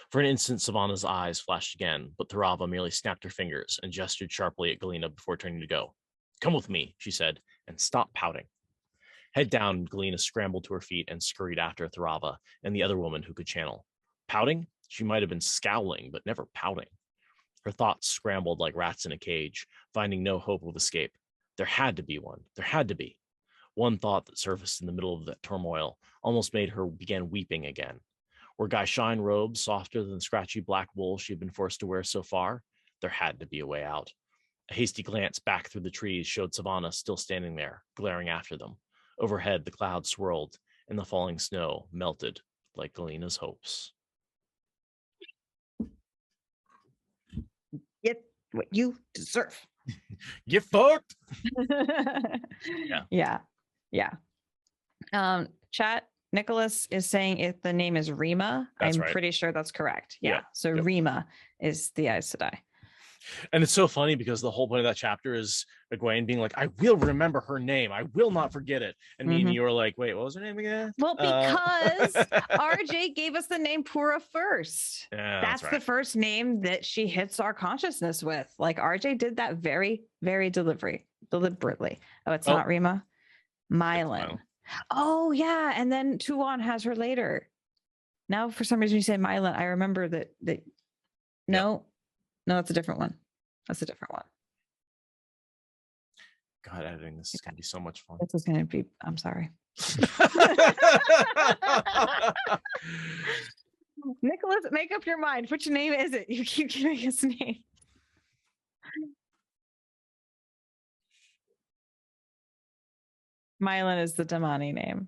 For an instant, Savannah's eyes flashed again, but Thrava merely snapped her fingers and gestured sharply at Galena before turning to go. Come with me, she said, and stop pouting. Head down, Galena scrambled to her feet and scurried after Thrava and the other woman who could channel. Pouting? She might have been scowling, but never pouting. Her thoughts scrambled like rats in a cage, finding no hope of escape. There had to be one. There had to be. One thought that surfaced in the middle of that turmoil almost made her begin weeping again. Were Guy Shine robes softer than the scratchy black wool she had been forced to wear so far? There had to be a way out. A hasty glance back through the trees showed Savannah still standing there, glaring after them. Overhead, the clouds swirled, and the falling snow melted like Galena's hopes. Get what you deserve. Get fucked. Yeah. Chat, Nicholas is saying if the name is Rima. That's I'm right. pretty sure that's correct. Yeah. So Yep. Rima is the Aes Sedai. And it's so funny because the whole point of that chapter is Egwene being like, I will remember her name. I will not forget it. And me and you were like, wait, what was her name again? Well, because RJ gave us the name Pura first. Yeah, That's right. the first name that she hits our consciousness with. Like RJ did that very, very deliberately. Oh, it's not Rima. Mylan. Oh, yeah. And then Tuon has her later. Now, for some reason, you say Mylan. I remember that. No, that's a different one. That's a different one. God, editing this is going to be so much fun. This is going to be, I'm sorry. Nicholas, make up your mind. Which name is it? You keep giving his name. Mylan is the Damani name.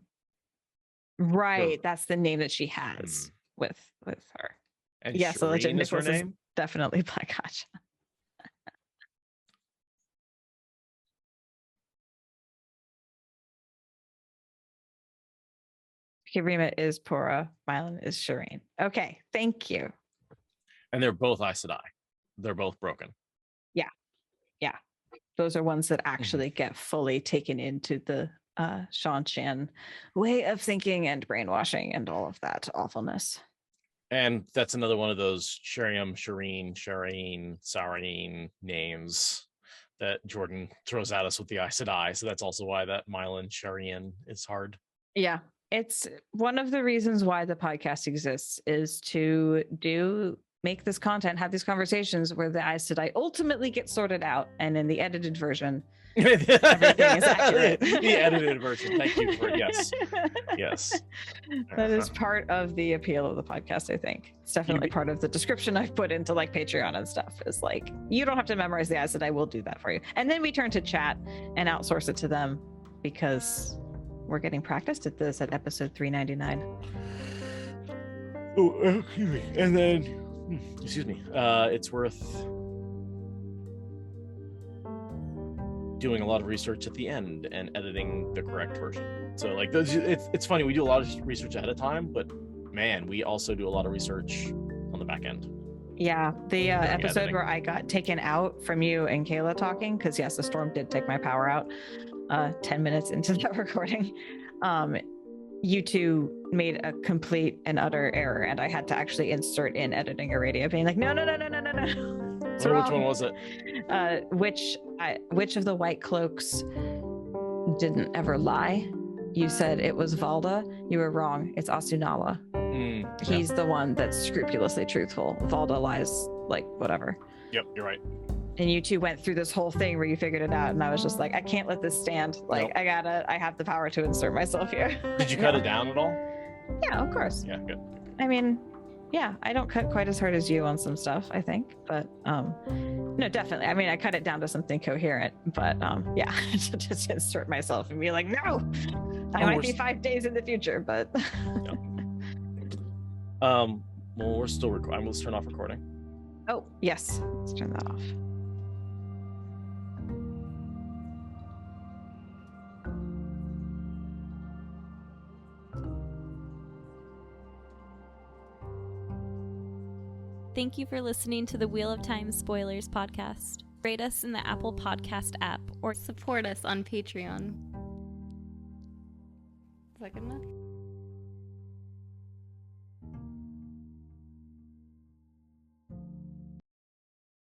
Right. That's the name that she has with her. And yes, so legit Nicholas is name? definitely Black Hatch. Rima is Pura, Mylan is Shireen. Okay, thank you. And they're both Aes Sedai. They're both broken. Yeah. Those are ones that actually get fully taken into the Shan way of thinking and brainwashing and all of that awfulness. And that's another one of those Shireen, Sareen names that Jordan throws at us with the Aes Sedai. So that's also why that Mylan Shireen is hard. Yeah. It's one of the reasons why the podcast exists is to make this content, have these conversations where the Aes Sedai ultimately get sorted out. And in the edited version, everything is accurate. The edited version. Thank you for yes. That is part of the appeal of the podcast, I think. It's definitely part of the description I've put into like Patreon and stuff is like, you don't have to memorize the Aes Sedai, we'll do that for you. And then we turn to chat and outsource it to them because we're getting practiced at this at episode 399. Oh, excuse me. And then it's worth doing a lot of research at the end and editing the correct version. So like it's funny, we do a lot of research ahead of time, but man, we also do a lot of research on the back end. Yeah, the episode where I got taken out from you and Kayla talking, because yes, the storm did take my power out 10 minutes into that recording. You two made a complete and utter error, and I had to actually insert in editing a radio being like, no. Which one was it? Which of the white cloaks didn't ever lie? You said it was Valda. You were wrong. It's Asunala. He's the one that's scrupulously truthful. Valda lies like whatever. Yep, you're right. And you two went through this whole thing where you figured it out, and I was just like, I can't let this stand. Like, nope. I have the power to insert myself here. Did you cut it down at all? Yeah, of course. Yeah, good. I mean, yeah, I don't cut quite as hard as you on some stuff, I think, but no, definitely. I mean, I cut it down to something coherent, but yeah, to just insert myself and be like, no, I might be 5 days in the future, but. Well, we're still recording. Let's turn off recording. Oh, yes. Let's turn that off. Thank you for listening to the Wheel of Time Spoilers podcast. Rate us in the Apple Podcast app or Support us on Patreon. Is that good enough?